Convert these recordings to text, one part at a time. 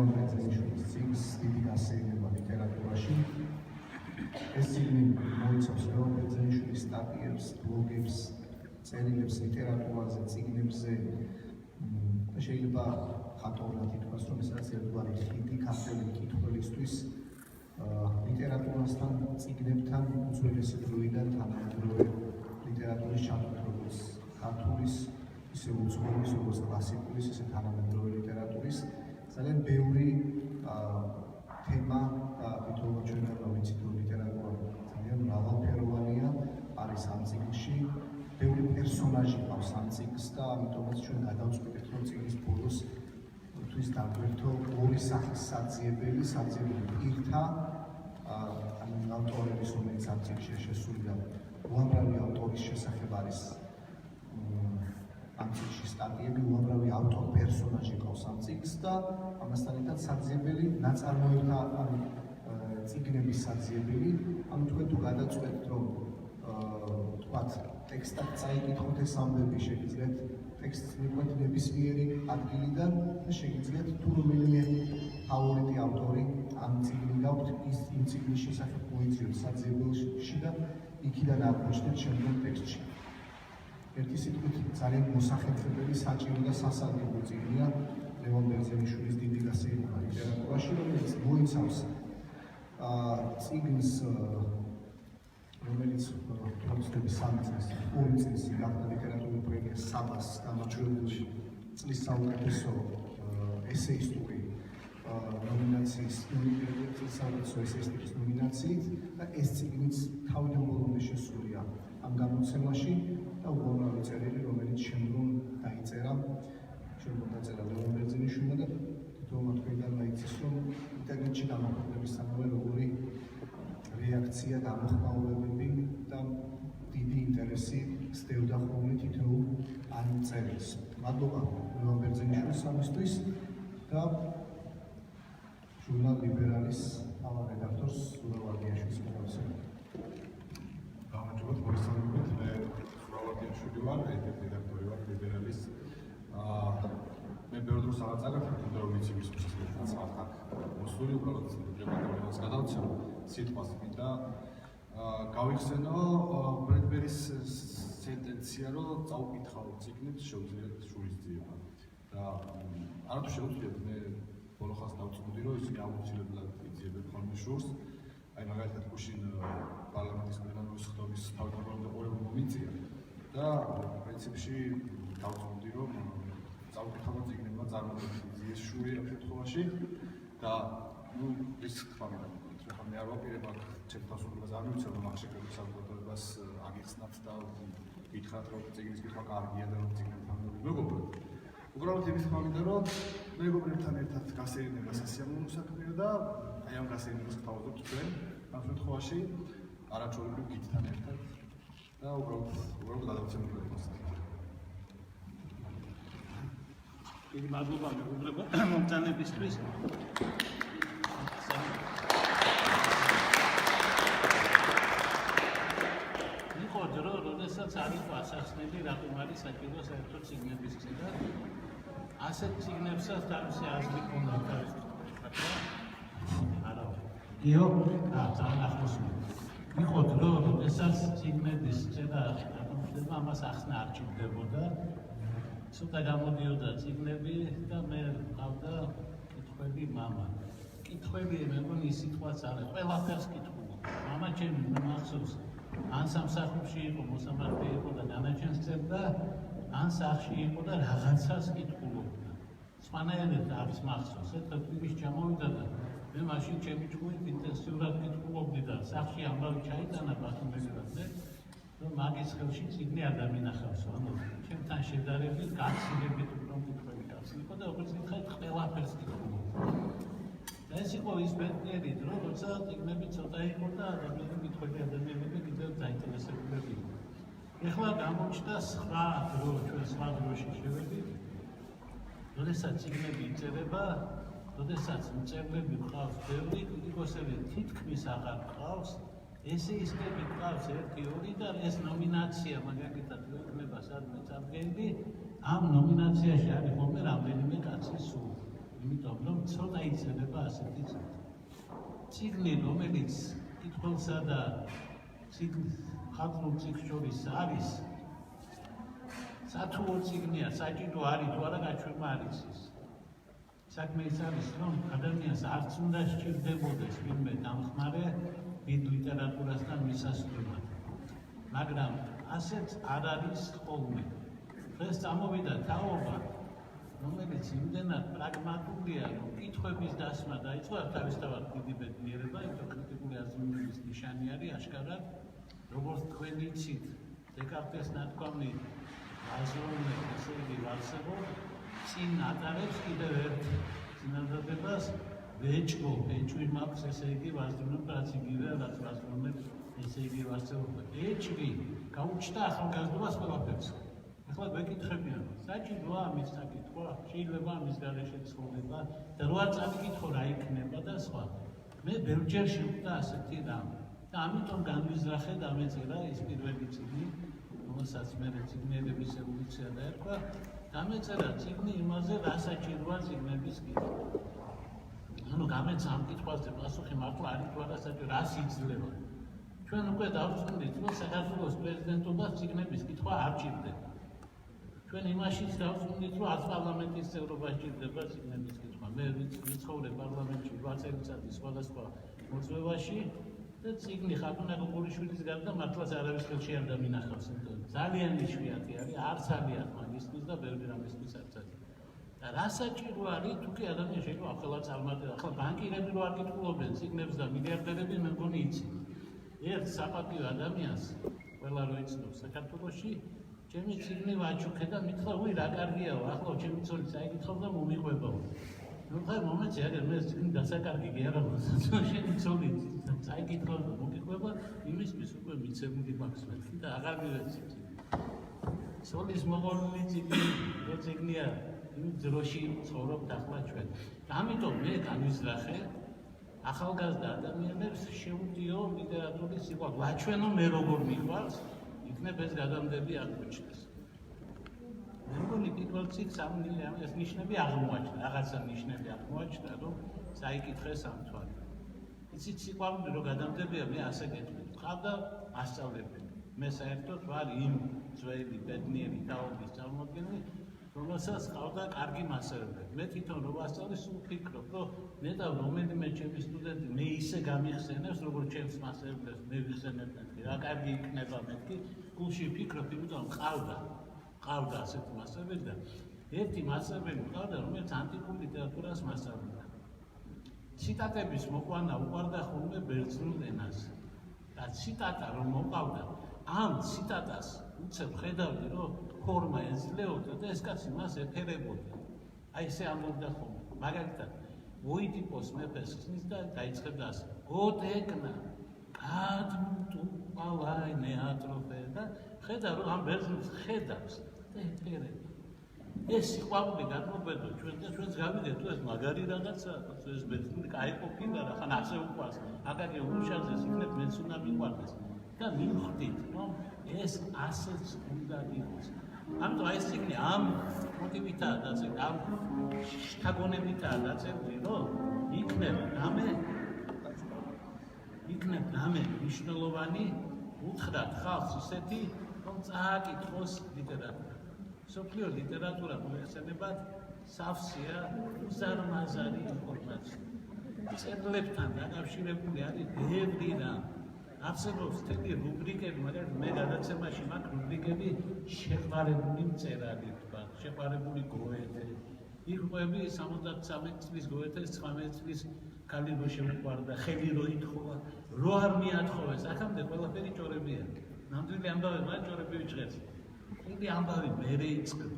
ლევან ბერძენიშვილის წიგნს დიდი გასეირნება ლიტერატურაში. ეს წიგნი მოიცავს ლევან ბერძენიშვილის სტატიებს, ბლოგებს, წერილებს ლიტერატურაზე, წიგნებზე. შეიძლება ხატოვნად ითქვას, რომ ეს არის ერთგვარი ხიდი ქართველი მკითხველისთვის ლიტერატურასთან, წიგნებთან უძველესი დროიდან თანამედროვე ლიტერატურის ჩათვლით, როგორც ქართულის, ისე უძველეს, როგორც კლასიკურის, ისე თანამედროვე ლიტერატურის ძალიან ბევრი თემა და თითოეულ ჩვენ რა ვიცით, რომ ლიტერატურა ძალიან მრავალფეროვანია, არის ამ წიგნში. ბევრი პერსონაჟი ყავს ამ წიგნს და ამიტომაც ჩვენ გადავწყვეტეთ, რომ წიგნის ბოლოს თვის დაგვერთო ორი სახის საძიებელი პირთა ავტორების, რომელიც ამ წიგნში შესულია. უამრავი ავტორის შესახებ არის ამ წიგნში სტატიები, უამრავი ავტორ პერსონაჟი ყავს ამ წიგნს და ამასთან ერთად საძიებელი ნაწარმოებთა წიგნების საძიებელი. ანუ თქვენ თუ გადაწყვეტთ, რომ თქვათ ტექსტად წაიკითხოთ ეს ამბები, შეგიძლიათ ტექსტს მიყვეთ ნებისმიერი ადგილიდან და შეგიძლიათ თუ რომელიმე ფავორიტი ავტორი ამ წიგნი გაქვთ, ის იმ წიგნის შესახებ მოიძიოთ საძიებელში და იქიდან აღმოჩნდეთ შემდგომ ტექსტში. ერთი სიტყვით ძალიან მოსახერხებელი, საჭირო და სასარგებლო წიგნია ლევან ბერძენიშვილის დიდი გასეირნება ლიტერატურაში, რომელიც მოიცავს წიგნს, რომელიც თორცდების 3 წლის, 2 წლის გახდა ლიტერატურული პრემია საბას გამოჩვენებული წლის საუკეთესო ესეისტური ნომინაციის ესეისტიკის ნომინაციით და ეს წიგნიც თავიდან ბოლომდე შესულია ამ გამოცემაში და უამრავი წერილი, რომელიც შემდგომ დაიწერა ლევან ბერძენიშვილმა და თითოეულმა თქვენგანმა იცის, რომ ინტერნეტში გამოქვეყნებისთანავე როგორი რეაქცია, გამოხმაურებები და დიდი ინტერესი სდევდა ხოლმე თითოეულ ამ წერილს. მადლობა ლევან ბერძენიშვილის ამისთვის და ჟურნალ ლიბერალის მთავარ რედაქტორს ზურაბ ვარდიაშვილს მოგესალმებით. გამარჯობათ, მოგესალმებით. მე ზურაბ ვარდიაშვილი ვარ, რედაქტორი ვარ ლიბერალის. მე ბევრ დროს აღწევთ, რომ ვიცი ვის მოსასწრებელს ახლა მოსული უბრალოდ რეგულარულად გადავცემ სიტყვას და გავიხსენო ბრედბერის სენტენცია, რომ წაუკითხავ წიგნებს შეუძლიათ შურისძიება და არათუ შეუძლიათ მე ბოლო ხანს დავწმუნდი, რომ ისინი აუცილებლად იძიებენ ხოლმე შურს. აი მაგალითად გუშინ პარლამენტის მიღების ხდომის თავმჯდომარე ყურება მომიწია და პრინციპში დავწმუნდი, რომ წაუკითხავ წიგნებმა წარმოიდგინეს შური ამ შემთხვევაში და ის თქვა რომ მე არ ვაპირებ აქ ჩემთვის უბრალოდ ამივცე რომ ახ შეკრების საზოგადოებას აგიხსნათ და გითხრათ რომ წიგნის კითხვა კარგია და რომ წიგნებთან მეგობრებო. უბრალოდ იმის თქმა რომ მეგობრებთან ერთად გასეირნება სასიამოვნო საქმეა და აი ამ გასეირნებას გთავაზობთ თქვენ ამ შემთხვევაში არაჩვეულებრივ გითთან ერთად და უბრალოდ გადავცემთ ეს. დიდი მადლობა მეგობრებო მომწანებისთვის. იყო დრო, როდესაც არის ასახსნელი რატომ არის საჭირო საერთოდ წიგნების გზა. ასეთ წიგნებსაც თავისი აზრი ჰქონდა თავის. არა. იო, ძალიან ახლოს. იყო დრო, როდესაც წიგნების გზა რატომ ამას ახსნა არ ჭირდებოდა. ცოტა გამოდიოდა წიგნები და მე მყავდა კითხვები მამა. კითხვები მე მგონი სიტყვაც არის, ყველაფერს კითხულობ. მამა ჩემი მახსოვს, ან სამსახურში იყო, მოსამართლე იყო და განაჩენს წერდა, ან სახლში იყო და რაღაცას კითხულობდა. სხვანაირად არის მახსოვს, ერთხელ თბილისში ჩამოვიდა და მე მაშინ ჩემი ჭკუით ინტენსიურად კითხულობდი და სახლში ამბავი ჩაიტანა ბათუმებიდან. მაგის ხელში წიგნი არ დამინახავსო, ანუ ჩემთან შედარებით გაცილებით უფრო კითხვები გავსილიყო და როგორც გითხარით, ყველაფერს კითხულობ. და ეს იყო ის ბედნიერი დრო, როცა წიგნები ცოტა იყო და ადამიანები კითხვები ადამიანები კიდევ დაინტერესებულები იყო. ეხლა გამოჩნდა სხვა დრო, ჩვენ სხვა დროში შევედით, როდესაც წიგნები იწერება, როდესაც მწერლები ყავს ბევრი, კრიტიკოსები თითქმის აღარ ყავს. ესეისტები ყავს 1-2 და ეს ნომინაცია მაგალითად იქნება სადმე წარდგენილი, ამ ნომინაციაში არის ხოლმე რამდენიმე კაცი სულ. იმიტომ რომ ცოტა იცნება ასეთი ციგნი, რომელიც კითხველსა და ხალხურ ციგს შორის არის, სათუო ციგნია, საჭირო არის თუ არა გაჩვენა არის ის. საქმე ის არის, რომ ადამიანს არც უნდა სჭირდებოდეს ვინმე დამხმარე დიდ ლიტერატურასთან მისასვლელად. მაგრამ ასეც არ არის ხოლმე. დღეს წამოვიდა თაობა, რომელიც იმდენად პრაგმატულია, რომ კითხვების დასმა დაიწყო, თავისთავად დიდი ბედნიერება, იმიტომ კრიტიკული აზროვნების ნიშანი არის აშკარად, როგორც თქვენ იცით, დეკარტეს ნათქვამი აზროვნებს, ესე იგი ვარსებობ, წინ ატარებს კიდევ ერთ წინადადებას, ვეჭვო, ეჭვი მაქვს, ესე იგი ვაზრუნებ, რაც იგივე, რაც ვაზრუნებ, ესე იგი ვარსებობ. ეჭვი გაუჩნდა ახალგაზრდობას ყველაფერს. ახლა გვეკითხებიან, საჭიროა ამის საკითხვა, შეიძლება ამის გარეშე ცხოვრება და რო არ წამიკითხო რა იქნება და სხვა. მე ბევრჯერ შევხვდა ასეთი რამ და ამიტომ განვიზრახე და დამეწერა ის პირველი წიგნი, რომელსაც მე ციგნიერების ევოლუცია დაერქვა, დამეწერა წიგნი იმაზე, რა საჭიროა წიგნების კითხვა. ანუ გამეცა ამ კითხვაზე პასუხი მართლა არის თუ არა საჭირო, რას იძლევა. ჩვენ უკვე დავწუნდით, რომ საქართველოს პრეზიდენტობას წიგნების კითხვა არ ჭირდება. ჩვენ იმაშიც დავწუნდით, რომ არც პარლამენტის წევრობა სჭირდება წიგნების კითხვა. მე ვიცხოვრე პარლამენტში 8 წელიწადი სხვადასხვა მოწვევაში და წიგნი ხატუნა გოგოლიშვილის გარდა მართლაც არავის ხელში არ დამინახავს. ძალიან იშვიათი არის, არც არის მაგისტრის და ბევრი რამისთვის არც არის. და რა საჭირო არის, თუ კი ადამიანი შეიძლება ახლა წარმატება, ახლა ბანკირები რო არ კითხულობენ წიგნებს და მილიარდერები მე მგონი იცით. ერთ საპატიო ადამიანს ყველა რო იცნობს საქართველოში ჩემი წიგნი ვაჩუქე და მითხრა, უი რა კარგიაო, ახლა ჩემი ცოლი წაიკითხავ და მომიყვებაო. ნუ ხარ მომენტი აგერ მე წიგნი დასაკარგი კი არა მოსაც შენი ცოლი წაიკითხავ და მომიყვება, იმისთვის უკვე მიცემული მაქვს მეთქი და აღარ მივეცი. ცოლის მოყოლული წიგნია იმ დროში ცხოვრობთ ახლა ჩვენ. ამიტომ მე განვიზრახე ახალგაზრდა ადამიანებს შეუძლიო ლიტერატურის სიყვარული. ვაჩვენო მე როგორ მიყვარს, იქნებ ეს გადამდები აღმოჩნდეს. მე მგონი პირველ წიგნს ამ ნიშნები აღმოაჩნდა, რაღაცა ნიშნები აღმოაჩნდა, რომ წაიკითხეს ამ თვალით. იცით სიყვარული რო გადამდებია, მე ასე გეტყვით. ყავდა მასწავლებელი. მე საერთოდ ვარ იმ ძველი ბედნიერი თაობის წარმოადგენელი, რომელსაც ყავდა კარგი მასწავლებელი. მე თვითონ რო ვასწავლე, სულ ვფიქრობ, რომ ნეტავ რომელიმე ჩემი სტუდენტი მე ისე გამიხსენებს, როგორც ჩემს მასწავლებლებს მე ვიხსენებ მეთქი, რა კარგი იქნება მეთქი, გულში ვფიქრობ, იმიტომ ყავდა ასეთი მასწავლებელი და ერთი მასწავლებელი ყავდა, რომელიც ანტიკურ ლიტერატურას მასწავლებდა. ციტატების მოყვანა უყვარდა ხოლმე ბერძნულ ენაზე. და ციტატა რომ მოყავდა, ამ ციტატას უცებ ხედავდი, რომ ფორმა ეძლეოდა და ეს კაცი მას ეფერებოდა. აი ესე ამბობდა ხოლმე. მაგალითად, ოიდიპოს მეფეს ხსნის და დაიწყებდა ასე. ოდეკნა, კადმტუ პალაინე ატროფე და ხედავ რომ ამ ბერძნს ხედავს და ეფერება. ეს სიყვარული გადმოგვედო ჩვენ და ჩვენს გავიგეთ თუ ეს მაგარი რაღაცაა, ეს ბერძნული კაი ყოფილა რა, ხან ასე უყვარს. აკაკი უშაზეს იქნებ მეც უნდა მიყვარდეს. და მივხვდით, რომ ეს ასეც უნდა იყოს. ამიტომ ეს წიგნი ამ მოტივითაა დაწერილი, ამ შთაგონებითაა დაწერილი, რომ იქნებ რამე მნიშვნელოვანი უთხრათ ხალხს ისეთი, რომ წააკითხოს ლიტერატურა. მსოფლიო ლიტერატურა მოიხსენებათ სავსეა უზარმაზარი ინფორმაცია. წერლებთან დაკავშირებული არის ბევრი რამ. არსებობს თითი რუბრიკები, მაგრამ მე გადაცემაში მაქვს რუბრიკები შეყვარებული მწერალი, შეყვარებული გოეთე. იქ ყვები 73 წლის გოეთეს 19 წლის ქალი რო შემოყვარდა, ხელი რო ითხოვა, რო არ მიათხოვეს, აქამდე ყველაფერი ჭორებია. ნამდვილი ამბავი მათ ჭორები ვიჭრეს. იგი ამბავი მერე იწყება,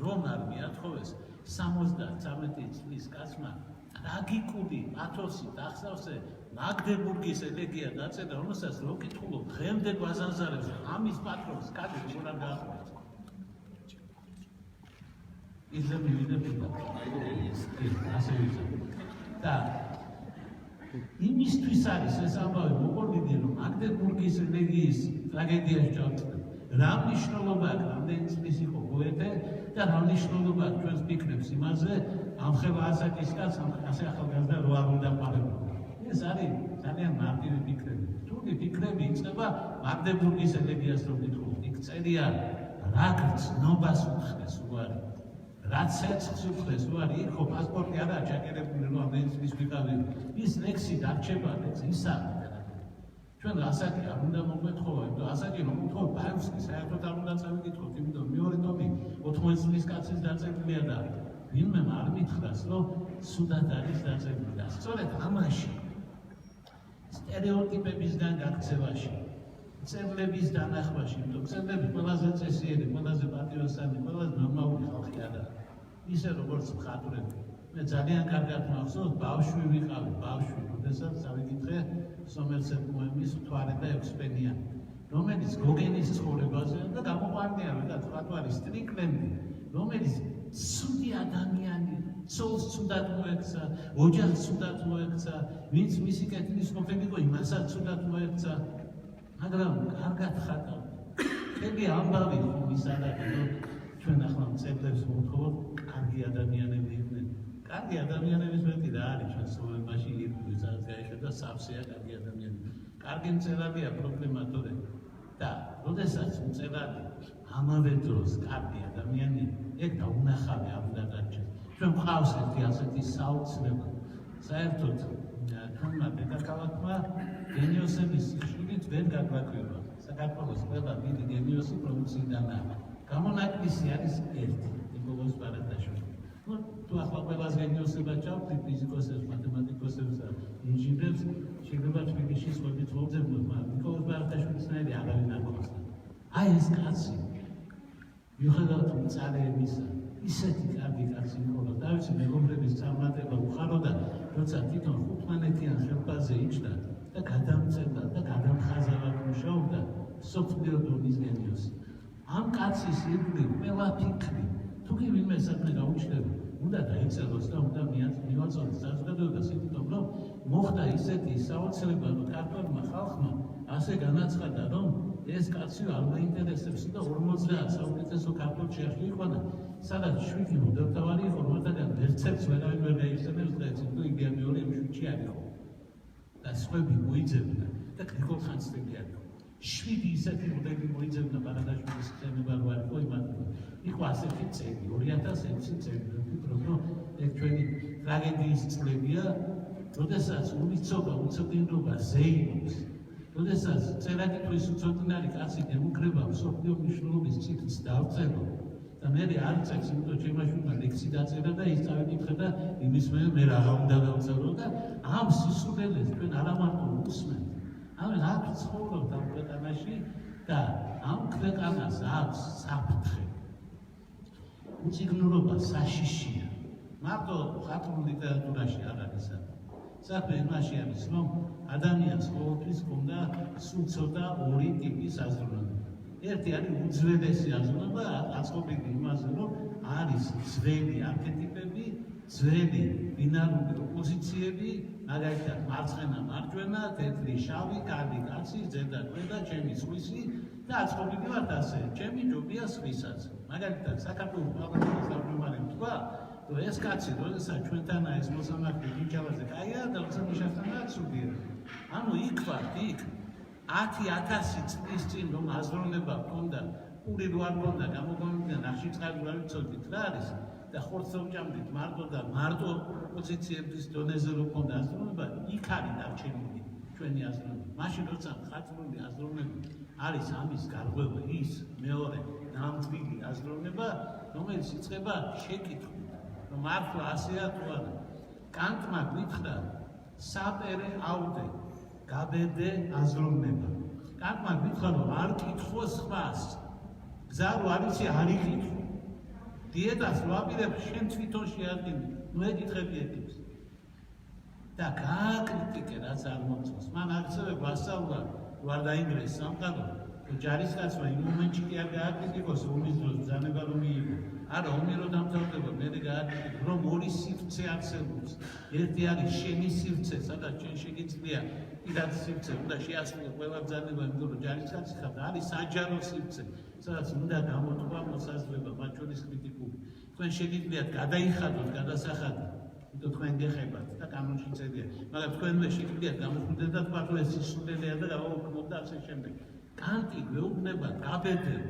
რომ არ მიათხოვეს 73 წლის კაცმა ტრაგიკული პათოსით ახსავსე მაგდებურგის ელეგია დაწერა, რომელსაც რო კითხულობ, დღემდე გვაზანზარებს, ამის პატრონს კაცი როგორ არ გაახვევს. ისე მივიდები და ასე ვიზამ. და იმისთვის არის ეს ამბავი მოყოლილი, რომ მაგდებურგის ელეგიის ტრაგედიაში ჩავწვდეთ. რა მნიშვნელობა აქვს, რამდენი წლის იყო გოეთე და რა მნიშვნელობა ჩვენს ფიქრებს იმაზე, ამ ხელა ასაკის კაცს ასე ახალგაზრდა რო არ უნდა ყარებო. ეს არის ძალიან მარტივი ფიქრები. თურმე ფიქრები იწყება მაგდებურგის ელეგიას რო გითხოთ. იქ წერია რა გრძნობას უხდეს უარი. რა ცეცხლს უხდეს უარი, იქ ხო პასპორტი არაა ჩაკერებული, რომ ამერიკის ვიყავი. ის ლექსი დარჩება, ლექსი ისაა. ჩვენ ასაკი არ უნდა მოგმეთხოვა, იმიტომ ასაკი რომ მოგთხოვ ბაევსკი საერთოდ არ უნდა წავიკითხოთ, იმიტომ მეორე ტომი 80 წლის კაცის დაწერილია და ვინმე არ მითხრას, რომ სუდად არის დაწერილი და სწორედ ამაში სტერეოტიპებისგან გაქცევაში, წევრების დანახვაში, იმიტომ წევრები ყველაზე წესიერი, ყველაზე პატიოსანი, ყველაზე ნორმალური ხალხი არა. ისე როგორც მხატვრები. მე ძალიან კარგად მახსოვს, ბავშვი ვიყავი, როდესაც წავიკითხე სომერსეტ პოემის მთვარე და ექვსპენიანი, რომელიც გოგენის ცხოვრებაზე და გამოყვანილია რა თქვა სტრიკლენდი, რომელიც ცუდი ადამიანი, ცოლს ცუდად მოექცა, ოჯახს ცუდად მოექცა, ვინც მისი კეთილის ყოფილი იყო, იმასაც ცუდად მოექცა, მაგრამ კარგად ხატავდა. ხელი ამბავი ხომ ის არის, რომ ჩვენ ახლა მწერლებს ვუთხოთ, კარგი ადამიანები იყვნენ. კარგი ადამიანების მეტი რა არის ჩვენ სოლებაში ირგვის არ გაიშვა და სავსეა კარგი ადამიანები. კარგი მწერალია პრობლემა თორე და როდესაც მწერალი ამავე დროს კარგი ადამიანია, ეგ დაუნახავი არ უნდა დარჩეს. ჩვენ გვყავს ერთი ასეთი საოცრება. საერთოდ თუნმა დედაქალაქმა გენიოსების სიხშირით ვერ გაგვაკვირვა. საქართველოს ყველა დიდი გენიოსი პროვინციიდანაა. გამონაკლისი არის ერთი, ნიკოლოზ ბარათაშვილი. თუ ახლა ყველას გენიოსებად ჩავხდით ფიზიკოსებს, მათემატიკოსებს და ინჟინერებს, შეიძლება თბილისში სხვებით მოვძებნოთ, მაგრამ ნიკოლოზ ბარათაშვილისნაირი არავინ არ გქონდა. აი ეს კაცი, მიუხედავად მწარეებისა, ისეთი კარგი კაცი იყო, და ვიცი მეგობრების წარმატება უხაროდა, როცა თვითონ ხუთმანეთიან ხელფასზე იჯდა და გადამწერდა და გადამხაზავად მუშაობდა სოფლიო დონის გენიოსი. ამ კაცის ირგვლივ ყველა ფიქრი, თუ კი ვინმე საქმე გაუჩნდება, უნდა დაიწეროს და უნდა მივაწოდოს საზოგადოებას, იმიტომ რომ მოხდა ისეთი საოცრება, რომ ქართველმა ხალხმა ასე განაცხადა, რომ ეს კაცი არ დაინტერესებს და 50 საუკეთესო ქართველ შეხვი იყო და სადაც 7 მოდელტავარი იყო, რომელთაგან ერთერც ვერავინ ვერ გაიხსენებს და ეცით, თუ იგი მეორე მშვიდში არ იყო. და სხვები მოიძებნა და გრიგოლ ხანძთელი არ იყო. 7 ისეთი მოდელი მოიძებნა ბარათაშვილის ხსენება რო არ იყო იმათი. იყო ასეთი წელი, 2006 წელი, ვფიქრობ, რომ ეგ ჩვენი ტრაგედიის წლებია, როდესაც უცოდინრობა ზეიმობს, როდესაც წერა-კითხვის უცოდინარი კაცი ემუქრება მსოფლიო მნიშვნელობის ციკლს დავწერო და მე არ წერს, იმიტომ ჩემაშვილმა ლექსი დაწერა და ის წავიკითხე და იმის მე რაღა უნდა დავწერო და ამ სისულელეს ჩვენ არა მარტო უსმენთ, ამან აქვს ცხოვრობთ ამ ქვეყანაში და ამ ქვეყანას აქვს საფრთხე. უციგნურობა საშიშია. მარტო მხატვრულ ლიტერატურაში არ არის ამ. საქმე იმაში არის, რომ ადამიანს ყოველთვის ჰქონდა სულ ცოტა ორი ტიპის აზროვნება. ერთი არის უძველესი აზროვნება, აწყობილი იმაზე, რომ არის ძველი არქეტიპები, ძველი ბინარული ოპოზიციები, მაგალითად მარცხენა, მარჯვენა, თეთრი, შავი, კარგი, კაცი, ზედა, ქვედა, ჩემი სხვისი და აწყობილი ვართ ასე, ჩემი ჯობია სხვისაც. მაგალითად, საქართველოს პარლამენტის თავმჯდომარემ თქვა, რომ ეს კაცი, როდესაც ჩვენთანაა ეს მოსამართლე ბრინჯაოზე კაია და როცა მიშასთანაა ცუდია. ანუ იქ ვართ, იქ 10,000 წლის წინ რომ აზროვნება ჰქონდა, პური რო არ ჰქონდა, გამოგონილიდან ნახშირწყალი რა ვიცოდით რა არის და ხორცს ვჭამდით მარტო პოზიციების დონეზე რო ჰქონდა აზროვნება, იქ არის დარჩენილი ჩვენი აზროვნება. მაშინ როცა მხატვრული აზროვნება არის ამის გარღვევა, ის მეორე ნამდვილი აზროვნება, რომელიც იწყება შეკითხვით, რომ მართლა ასეა თუ არა. კანტმა გითხრა საპერე აუდე გაბედე აზროვნება. კანტმა გითხრა რომ არ კითხო სხვას. გზა რო არიცი არ იკითხო. დიეტას რო აპირებ შენ თვითონ შეადგინე. ნუ ეკითხები ეთიკს. და გააკრიტიკე რაც არ მომწონს. მან აღწევე გვასწავლა რო არ დაინგრეს სამყარო. ჯარისკაცმა იმ მომენტში კი არ გააკრიტიკოს ომის დროს ბრძანება რომ მიიღო. არა, ომი რო დამთავრდება, მე გააკრიტიკე, რომ ორი სივრცე არსებობს. ერთი არის შენი სივრცე, სადაც შენ შეგიძლია პირად სივრცე, უნდა შეასრულო ყველა ბრძანება, იმიტომ რომ ჯარისკაცი ხარ და არის საჯარო სივრცე. სადაც უნდა გამოთქვა მოსაზრება, მათ შორის კრიტიკული. თქვენ შეგიძლიათ გადაიხადოთ, გადასახადოთ, იმიტომ თქვენ გეხებათ და კანონში წერია, მაგრამ თქვენმე შეგიძლიათ გამოხდეთ და თქვათ, რომ ეს სისულელეა და გავაუქმოთ და ასე შემდეგ. კანტი გვეუბნება გაბედებ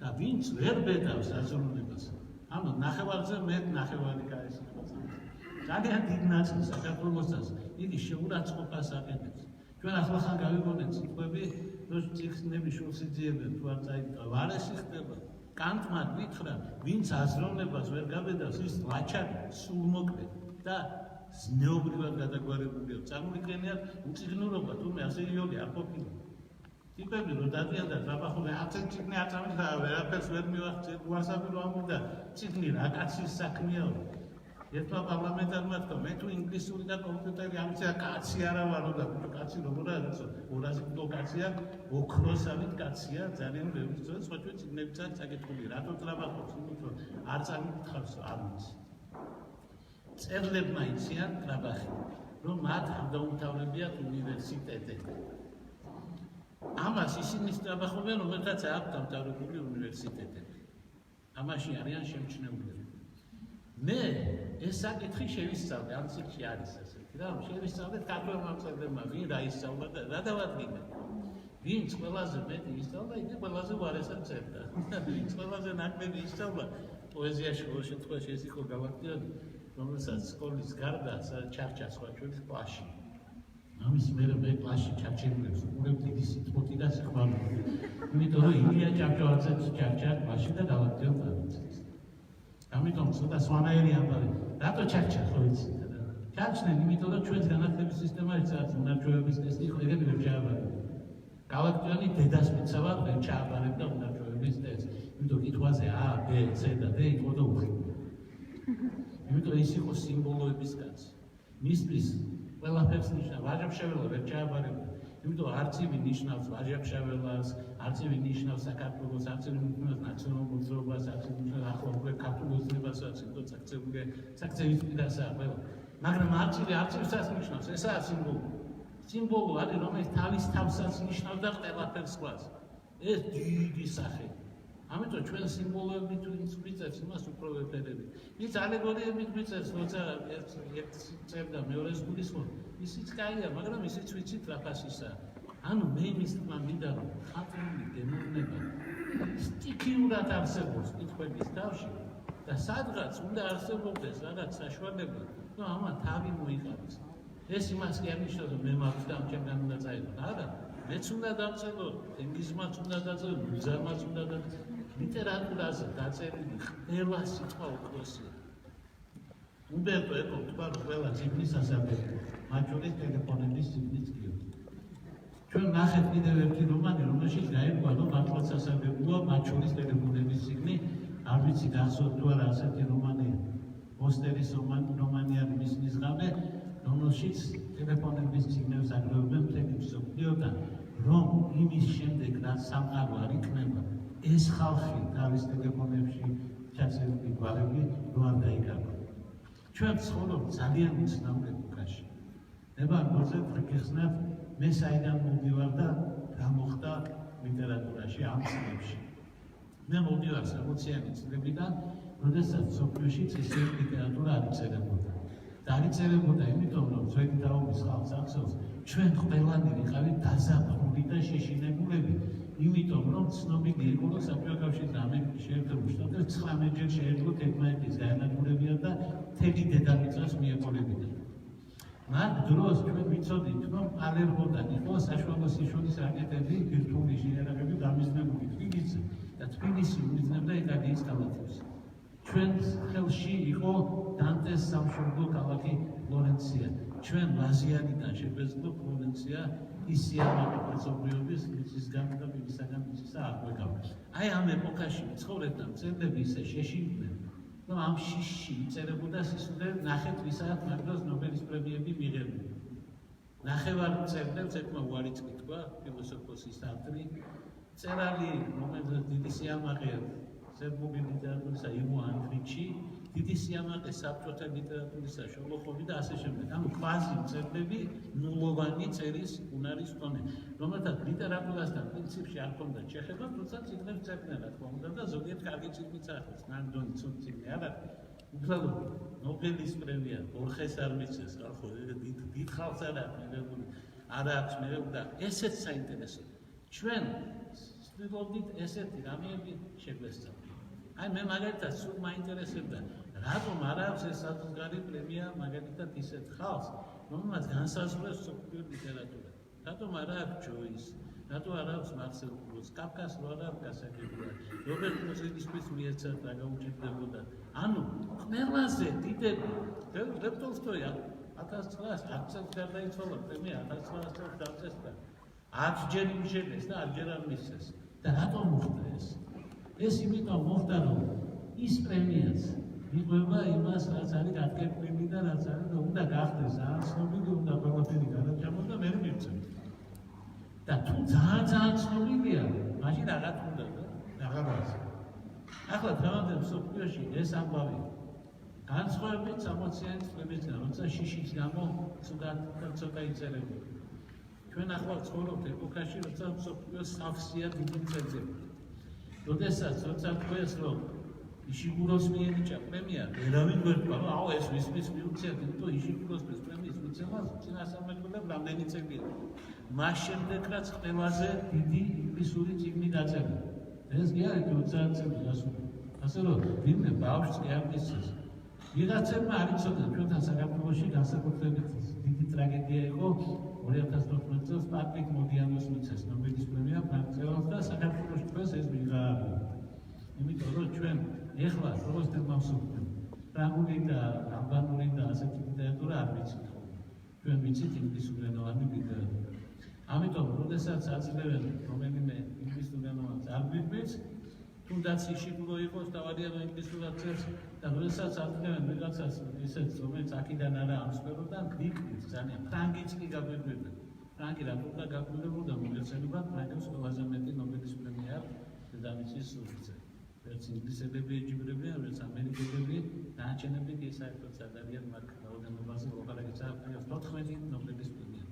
და ვინც ვერ ბედავს აზროვნებას. ანუ ნახევარზე მეტ ნახევარი გაესწრებს. ძალიან დიდ ნაწილს საქართველოსაც იგი შეურაცხყოფას აკეთებს. ჩვენ ახლახან გავიგონეთ სიტყვები, რომ ციხნები შულს იძიებენ თუ არ წაიკრა. ვარესი ხდება. კანტმა გითხრა, ვინც აზროვნებას ვერ გაბედავს, ის ლაჩარი, სულმოკლე და ზნეობრივად გადაგვარებულია. წარმოიდგენიათ უწიგნურობა, თუმე ასე იოლი არ ყოფილა. ტიპები რო დადიან და ტრაბახობენ, აცენ ციგნი აწამეთ და ვერაფერს ვერ მივახცეთ, უარსაბირო ამბობდა, ციგნი რა კაცის საქმეა. ერთმა პარლამენტარმა თქვა, მე თუ ინგლისური და კომპიუტერი ამცია კაცი არა ვარო და კაცი როგორ არის, 200 კილო კაცია, ოქროსავით კაცია, ძალიან ბევრი სწორედ სხვა ციგნებიცაც საკითხული, რატო ტრაბახობს, იმიტომ რომ არ წამიკითხავს არ ვიცი. წერლებმა იციან ტრაბახი, რომ მათ არ დაუმთავრებიათ უნივერსიტეტები. ამას ისინი სწრაფობენ, რომელთაც აქვს დამთავრებული უნივერსიტეტები. ამაში არიან შემჩნეულები. მე ეს საკითხი შევისწავლე, ამ ციკში არის ასეთი, რა შევისწავლე ქართველმა მწერლებმა, ვინ რა ისწავლა და რა დავადგინე. ვინც ყველაზე მეტი ისწავლა, იგი ყველაზე უარესად წერდა. ვინც ყველაზე ნაკლები ისწავლა, პოეზიაში ყოველ შემთხვევაში ეს იყო გალაქტიონი, რომელსაც სკოლის გარდა ჩარჩა სხვა ჩვენის კლასში. ამის მერე მე კლასში ჩარჩენილებს უყურებ დიდი სიტყვოთი და სიყვარული. იმიტომ რომ ილია ჭავჭავაძეც ჩარჩა კლასში და გალაქტიონ წავიწყეს. ამიტომ ცოტა სვანაერი ამბავი. რატო ჩარჩა ხო იცით? ჩარჩნენ, იმიტომ რომ ჩვენს განათლების სისტემაში სადაც უნარჩვევების ტესტი იყო, ეგრე ვერ ჩააბარებდა. გალაქტიონი დედას მიცავად ვერ ჩააბარებდა უნარჩვევების ტესტს. იმიტომ კითხვაზე A, B, C და D იყო და უხილო. იმიტომ ის იყო სიმბოლოების კაცი. მისთვის ყველაფერს ნიშნავს, ვაჟა-ფშაველა ვერ ჩააბარებდა. იმიტომ არცივი ნიშნავს ვაჟა-ფშაველას, არცივი ნიშნავს საქართველოს, არცივი ნიშნავს ნაციონალურ მოძრაობას, არცივი ნიშნავს ახლა უკვე ქართულ ოცნებასაც, იმიტომ საქცევის პირასაა ყველა. მაგრამ არცივსაც ნიშნავს, ესაა სიმბოლო. სიმბოლო არის, რომელიც თავის თავსაც ნიშნავს და ყველაფერს სხვას. ეს დიდი სახე. ამიტომ ჩვენ სიმბოლოებით ვინც ვიწევს იმას უფრო ვეფერები. ის ალეგორიებით ვიწევს, როცა ერთ წერდა მეორეს გულისხმობ, ისიც კაია, მაგრამ ისიც ვიცით რა ფასისაა. ანუ მე იმის თქმა მინდა რომ ხალხური გემოვნება სტიქიურად არსებობს კითხვების თავში და სადღაც უნდა არსებობდეს რაღაც საშუალება, რომ ამან თავი მოიყაროს. ეს იმას კი არ ნიშნავს, რომ მე მაქვს და ამ ჩემგან უნდა წაიღო. არა, მეც უნდა დავწერო, თენგიზმაც უნდა დაწერო, მუზარმაც უნდა დაწერო. ლიტერატურაზე დაწერილი ყველა სიტყვა ოქროსია. უმბერტო ეკო თქვა, რომ ყველა ციგნის სასარგებლოა, მათ შორის ტელეფონების ციგნიც კი. ჩვენ ნახეთ კიდევ ერთი რომანი, რომელშიც გაირკვა, რომ მართლაც სასარგებლოა, მათ შორის ტელეფონების ციგნი, არ ვიცი გახსოვთ თუ არა ასეთი რომანია. ოსტერის რომანი არის მის ნიზღავე, რომელშიც ტელეფონების ციგნებს აგროვებენ მთელი მსოფლიოდან, რომ იმის შემდეგ რაც სამყარო არ იქნება, ეს ხალხი თავის ტელეფონებში ჩაწერილი გვარები რო არ დაიკარგო. ჩვენ ცხოვრობ ძალიან უცნაურ ეპოქაში. ნებარგოზე გიხსნათ, მე საიდან მოვდივარ და რა მოხდა ლიტერატურაში ამ წლებში. მე მოვდივარ 60-იანი წლებიდან, როდესაც სოფლიოში წესრიგი ლიტერატურა არ იწერებოდა. და არ იწერებოდა იმიტომ, რომ ძველი თაობის ხალხს ახსოვს, ჩვენ ყველანი ვიყავით დაზაფხული და შეშინებულები. იმიტომ რომ ცნობილი იყო, რომ საბჭოთა კავშირის და ამერიკის შეერთებულ შტატებში 19-ჯერ შეეძლოთ ერთმანეთის გაანადგურებიან და მთელი დედამიწას მიეყოლებინა. მათ დროს ჩვენ ვიცოდით, რომ პალერმოდან იყო საშუალო სიშურის რაკეტები, ბირთვული შეიარაღები დამიზნებული თბილისში და თბილისი უმიზნებდა იტალიის ქალაქებს. ჩვენ ხელში იყო დანტეს სამშობლო ქალაქი ფლორენცია. ჩვენ ლაზიანიდან შეგვეძლო ფლორენცია ის სიამაყე პასობრიობის მიწისგან და მიწისაგან მიწისა აღვეკავდა. აი ამ ეპოქაში ცხოვრობდა მწერლები ისე შეშინდნენ, რომ ამ შიშში იწერებოდა სისულე ნახეთ ვისაც მაგდროს ნობელის პრემიები მიღებდნენ. ნახევარ მწერლებს ეკმა უარი წკითხვა, ფილოსოფოსის ავტორი, წერალი, რომელზეც დიდი სიამაყე სერბული ლიტერატურისა იყო ანდრიჩი, დიდი სიამაყე საბჭოთა ლიტერატურისა შოლოხოვი და ასე შემდეგ. ამ კვაზი მწერლები ნულოვანი წერის უნარის მქონე, რომელთაც ლიტერატურასთან პრინციპში არ ჰქონდათ შეხება, თუმცა წიგნებს წერდნენ, რა თქმა უნდა, და ზოგიერთ კარგი წიგნიც ახლავს. ნამდვილი ცუდ წიგნი არ არის. უბრალოდ ნობელის პრემია ბორხეს არ მიცეს, რა ხო, დიდ ხალხს არ აქვს მიღებული, არ აქვს მიღებული და ესეც საინტერესო. ჩვენ ვცდილობდით ესეთი რამეები შეგვესწავლოთ. აი მე მაგალითად სულ მაინტერესებდა, რატომ არ აქვს ეს საზღვარი პრემია მაგალითად ისეთ ხალხს, რომელმაც განსაზღვრეს მსოფლიო ლიტერატურა. რატომ არ აქვს ჯოის, რატომ არ აქვს მარსელ პრუსტს, კაფკას არ აქვს გასაგებია, რობერტ ფროსტის მიეცათ რა გაუჭირდებოდა. ანუ ყველაზე დიდები, ლევ ტოლსტოი 1910 წელს გარდაიცვალა პრემია 1900 წელს დაწერა. 10 ჯერ იმშენეს და 10 ჯერ არ მისცეს. და რატომ მოხდა ეს? ეს იმიტომ მოხდა, რომ ის პრემიაც მიყვება იმას, რაც არის გაგებრილი და რაც არის და უნდა გახდეს ცნობილი, უნდა ყველაფერი გადაჭამოს და მე მივცემ. და თუ ძალიან ცნობილია, მაშინ რაღაც უნდა და რაღაცა. ახლა დღევანდელ მსოფლიოში ეს ამბავი განსხვავებით 60-იანი წლებისგან, როცა შიშის გამო ცოტა იწერებოდა. ჩვენ ახლა ცხოვრობთ ეპოქაში, როცა მსოფლიო სავსეა დიდი მწერლები. როდესაც როცა თქვენს რომ იშიგუროს მიენიჭა პრემია, ვერავინ ვერ თქვა, რომ აუ ეს ვის მიუწია, იმიტომ იშიგუროს პრემიის მიცემას წინასწარმეტყველებ რამდენი წელია. მას შემდეგ რაც ყველაზე დიდი ინგლისური წიგნი დაწერა. ეს კი არის 20 წელი გასული. ასე რომ ვინმე ბავშვს კი არ მისცეს. ვიღაცებმა არ იცოდა ჩვენთან საქართველოში განსაკუთრებით დიდი ტრაგედია იყო 2014 წელს პატრიკ მოდიანოს მიცეს ნობელის პრემია ფრანგულს და საქართველოში თქვენს ეს ვიღა არის. იმიტომ რომ ჩვენ ეხლა როგორც თემავსობთ ფრანგული და ალბანური და ასეთი ლიტერატურა არ ვიცით ხოლმე. ჩვენ ვიცით ინგლისურენოვანი ლიტერატურა. ამიტომ როდესაც აძლევენ რომელიმე ინგლისურენოვანს არ გვიგვიც, თუნდაც იშიგურო იყოს და ვარიანო ინგლისურად წერს და როდესაც აძლევენ ვიღაცას ისეთ რომელიც აქედან არა ამსფეროდან გვიკვირს ძალიან ფრანგიც კი გაგვიკვირდა. ფრანგი რა თქმა უნდა გაგვიკვირდა მოგეცემებათ ფრანგებს ყველაზე მეტი ნობელის პრემია დედამიწის სულზე. ვერც ინგლისელები ეჯიბრებიან, ვერც ამერიკელები, დანარჩენები კი საერთოდ ძალიან მაგ რაოდენობაზე ლაპარაკიც არ 14 ნობელის პრემია.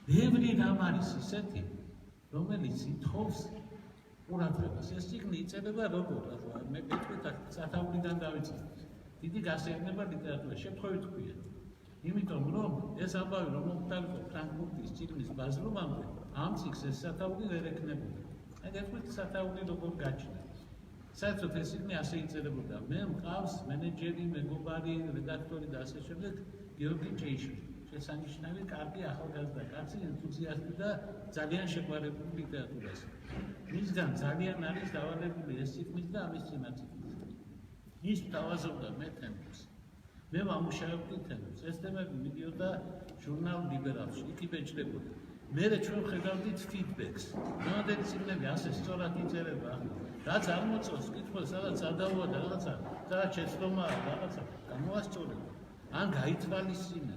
ბევრი რამ არის ისეთი, რომელიც ითხოვს ყურადღებას. ეს წიგნი იწერება როგორ, ახლა მე გეტყვით სათაურიდან დავიწყებ. დიდი გასეირნება ლიტერატურა, შემთხვევით ვქვია. იმიტომ რომ ეს ამბავი რომ მომხდარიყო ფრანკფურტის წიგნის ბაზრობამდე, ამ წიგნს ეს სათაური ვერ ექნებოდა. აი გეტყვით სათაური როგორ გაჩნდა. საერთოდ ეს წიგნი ასე იწერებოდა. მე მყავს მენეჯერი, მეგობარი, რედაქტორი და ასე შემდეგ გიორგი ჭეიშვილი. შესანიშნავი კარგი ახალგაზრდა კაცი, ენთუზიასტი და ძალიან შეყვარებული ლიტერატურაზე. მისგან ძალიან არის დავალებული ეს წიგნიც და ამის წინაწიგნიც. ის თავაზობდა მე თემებს. მე ვამუშავებდი თემებს. ეს თემები მიდიოდა ჟურნალ ლიბერალში, იქ იბეჭდებოდა. მერე ჩვენ ხედავდით ფიდბექს. მომდენი წიგნები ასე სწორად იწერება. რაც არ მოწონს, კითხვა სადაც ადაოა და რაღაცა, სადაც შეცდომაა, რაღაცა გამოასწორება. ან გაითვალისწინა.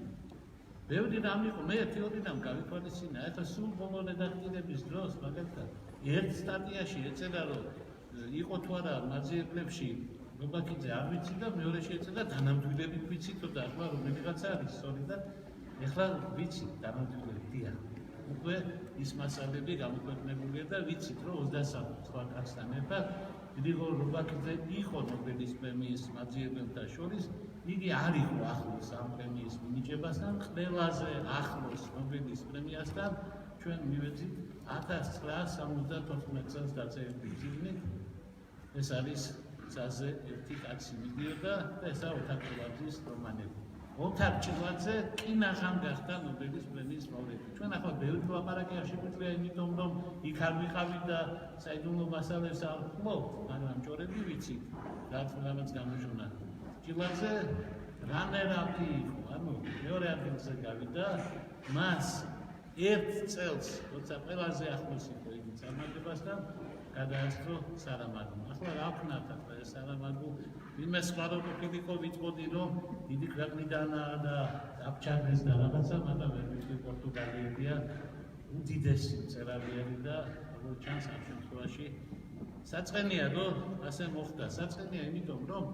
ბევრი რამ იყო, მე ერთი ორიდან გავითვალისწინა, ეხლა სულ ბოლო რედაქტირების დროს, მაგალითად, ერთ სტატიაში ეწერა, რომ იყო თუ არა მაძიებლებში გობაკიძე არ ვიცი და მეორეში ეწერა დანამდვილებით ვიცით და ახლა რომელიღაცა არის სწორი და ეხლა ვიცი დანამდვილებით დიახ. უკვე ის მასალები გამოქვეყნებულია და ვიცით, რომ 23 სხვა კაცთან ერთად გრიგორ რობაქიძე იყო ნობელის პრემიის მაძიებელთა შორის, იგი არ იყო ახლოს ამ პრემიის მინიჭებასთან, ყველაზე ახლოს ნობელის პრემიასთან ჩვენ მივეცით 1974 წელს დაწერილი წიგნით. ეს არის ძალზე ერთი კაცი მიდიოდა და ესა ოთარ ჭილაძის რომანები. ოთარ ჭილაძე კინაღამ გახდა ნობელის პრემიის ლაურეატი. ჩვენ ახლა ბევრი ლაპარაკი არ შეგვიძლია, იმიტომ რომ იქ არ ვიყავით და საიდუმლო მასალებს არ ვხმობთ, მაგრამ ჭორები ვიცით, რაც გამოჟურნა. ჭილაძე რანერაპი იყო, ანუ მეორე ადგილზე გავიდა, მას ერთ წელს, როცა ყველაზე ახლოს იყო იგი წარმატებასთან, გადაასწრო სარამაგო. ახლა რა ვქნათ ახლა ეს სარამაგო, ვინმე სხვა რო ყოფილიყო ვიტყოდი, რომ დიდი ქვეყნიდანაა და დაფჩარდეს და რაღაცა, მაგრამ ვერ ვიცი პორტუგალიებია უდიდესი მწერალები და როგორც ჩანს ამ შემთხვევაში საწყენია, რომ ასე მოხდა. საწყენია იმიტომ, რომ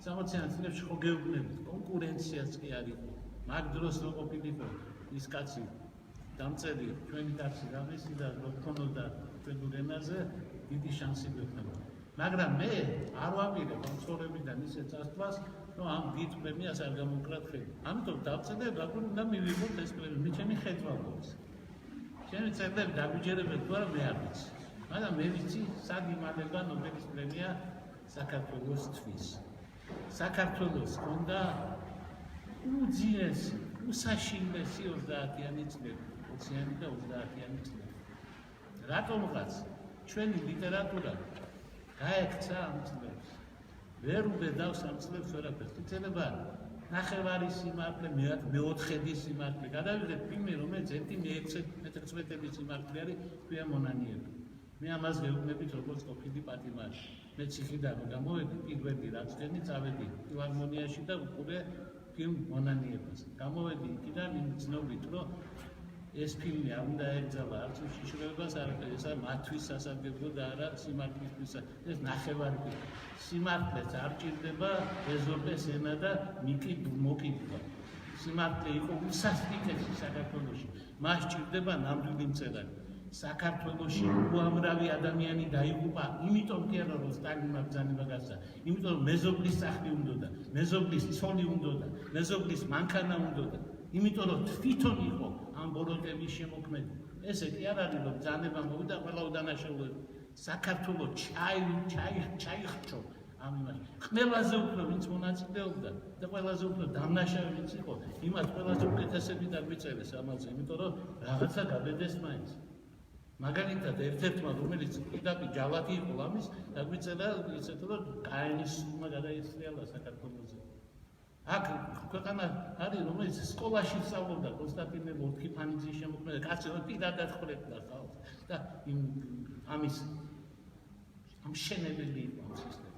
60-იან წლებში ხო გეუბნებით, კონკურენციაც კი არ იყო. მაგ დროს რო ყოფილიყო ის კაცი დამწერი ჩვენი კაცი გამისი და რო ქონოდა ჩვენურ ენაზე დიდი შანსი გვექნება. მაგრამ მე არ ვაპირებ ამ ცხოვრებიდან ისეთ წასვლას, რომ ამ დიდ პრემიას არ გამოვკრათ ხელი. ამიტომ დავწედე, მაგრამ უნდა მივიღოთ ეს პრემია, მე ჩემი ხედვა გვაქვს. ჩემი წერლები დაგვიჯერებენ თუ არა მე არ ვიცი. მაგრამ მე ვიცი, სად იმალება ნობელის პრემია საქართველოსთვის. საქართველოს ჰქონდა უძიესი, უსაშინლესი 30-იანი წლები, 20-იანი და 30-იანი წლები. რატომღაც ჩვენი ლიტერატურა გაექცა ამ წლებს. ვერ უბედავს ამ წლებს ვერაფერს. იცოდება ნახევარი სიმართლე, მეოთხედი სიმართლე. გადავიღეთ ფილმი, რომელიც 1/6 სიმართლე არის, ქვია მონანიები. მე ამას გეუბნებით როგორც ყოფილი პატიმარი. მე ციხიდან გამოვედი, პირველი რაც ვქენი, წავედი ფილარმონიაში და უყურე ფილმ მონანიებას. გამოვედი იქიდან იმ ცნობით, რომ ეს ფილმი არ უნდა ეკრძალა არც უშიშროებას, ეს არის მათთვის სასარგებლო და არა სიმართლისთვის. ეს ნახევარი ფილმი. სიმართლეც არ ჭირდება ეზოპეს ენა და მოკიდვა. სიმართლე იყო უსასტიკესი საქართველოში. მას ჭირდება ნამდვილი მწერალი. საქართველოში უამრავი ადამიანი დაიღუპა, იმიტომ კი არა რომ სტალინმა ბრძანება გასცა, იმიტომ რომ მეზობლის სახლი უნდოდა, მეზობლის ცოლი უნდოდა, მეზობლის მანქანა უნდოდა, იმიტომ რომ თვითონ იყო ამ ბოროტების შემოქმედი. ესე კი არ არის რომ ბრძანება მოვიდა ყველა უდანაშაულები. საქართველო ჩაიხრჩო ამ იმაში. ყველაზე უფრო ვინც მონაწილეობდა და ყველაზე უფრო დამნაშავე ვინც იყო, იმას ყველაზე უკეთესები დაგვიწერეს ამაზე, იმიტომ რომ რაღაცა გაბედეს მაინც. მაგალითად ერთ-ერთმა რომელიც პირდაპირ ჯალათი იყო ამის დაგვიწერა ისეთ რომ კაენის სულმა გადაისრიალა საქართველოზე. აქ ქვეყანა არის რომელიც სკოლაში სწავლობდა კონსტანტინე ლორთქიფანიძის შემოქმედება, კაცი პირადად ხრებდა ხალხს და ამის ამშენებელი იყო ამ სისტემა.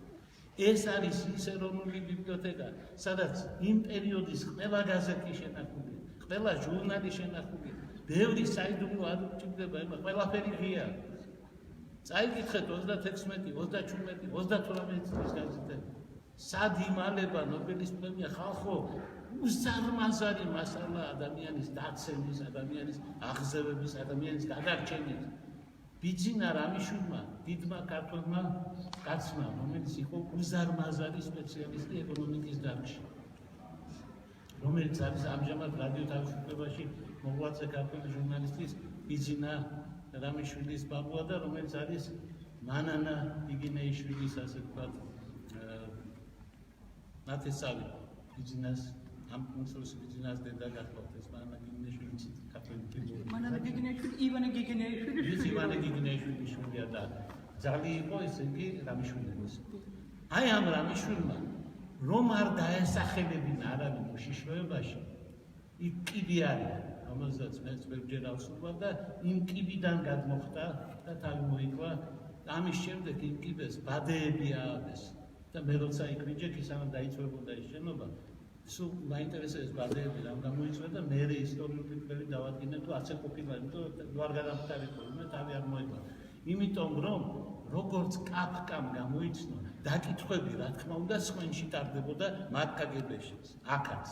ეს არის ის ეროვნული ბიბლიოთეკა, სადაც იმ პერიოდის ყველა გაზეთი შენახულია, ყველა ჟურნალი შენახულია. ბევრი საიდუმლო არ უჭირდება, ყველაფერი ღია. წაიკითხეთ 36, 37, 38 წლის გაზეთები. სად იმალება ნობელის პრემია ხალხო? უზარმაზარი მასალა ადამიანის დაცემის, ადამიანის აღზევების, ადამიანის გადარჩენის. ბიძინა რამიშვილმა, დიდმა ქართველმა კაცმა, რომელიც იყო უზარმაზარი სპეციალისტი ეკონომიკის დარგში. რომელიც არის ამჟამად რადიო თავისუფლებაში მოღვაწე ქართველი ჟურნალისტის ბიძინა რამიშვილის ბაბუა და რომელიც არის მანანა იგინეიშვილის ასე ვთქვათ ნათესავი ბიძინას ამ უმცროსი ბიძინას დედა გახლავთ ეს მანანა იგინეიშვილი ქართველი ბიძინა მანანა იგინეიშვილი ივანე გიგინეიშვილი შვილია და ძალი იყო ესე იგი რამიშვილის. აი ამ რამიშვილმა რომ არ დაესახელებინა არავინ უშიშროებაში, იქ კიბი არის, რომელსაც მეც ბევრჯერ ავსულვარ და იმ კიბიდან გადმოხდა და თავი მოიკლა. ამის შემდეგ იმ კიბეს ბადეები ააგეს და მე როცა იქ ვიჯექი, სანამ დაიწვებოდა ის შენობა, სულ მაინტერესებს ბადეები რამ გამოიწვია და მე ისტორიული კვლევი დავადგინე თუ ასე ყოფილა, იმიტომ რომ არ გადამხდარიყო, მე თავი არ მოიკლა. იმიტომ რომ როგორც კაფკამ გამოიცნო, დაკითხვები რა თქმა უნდა სხვენში ტარდებოდა მათ კგბ-შიც, აქაც.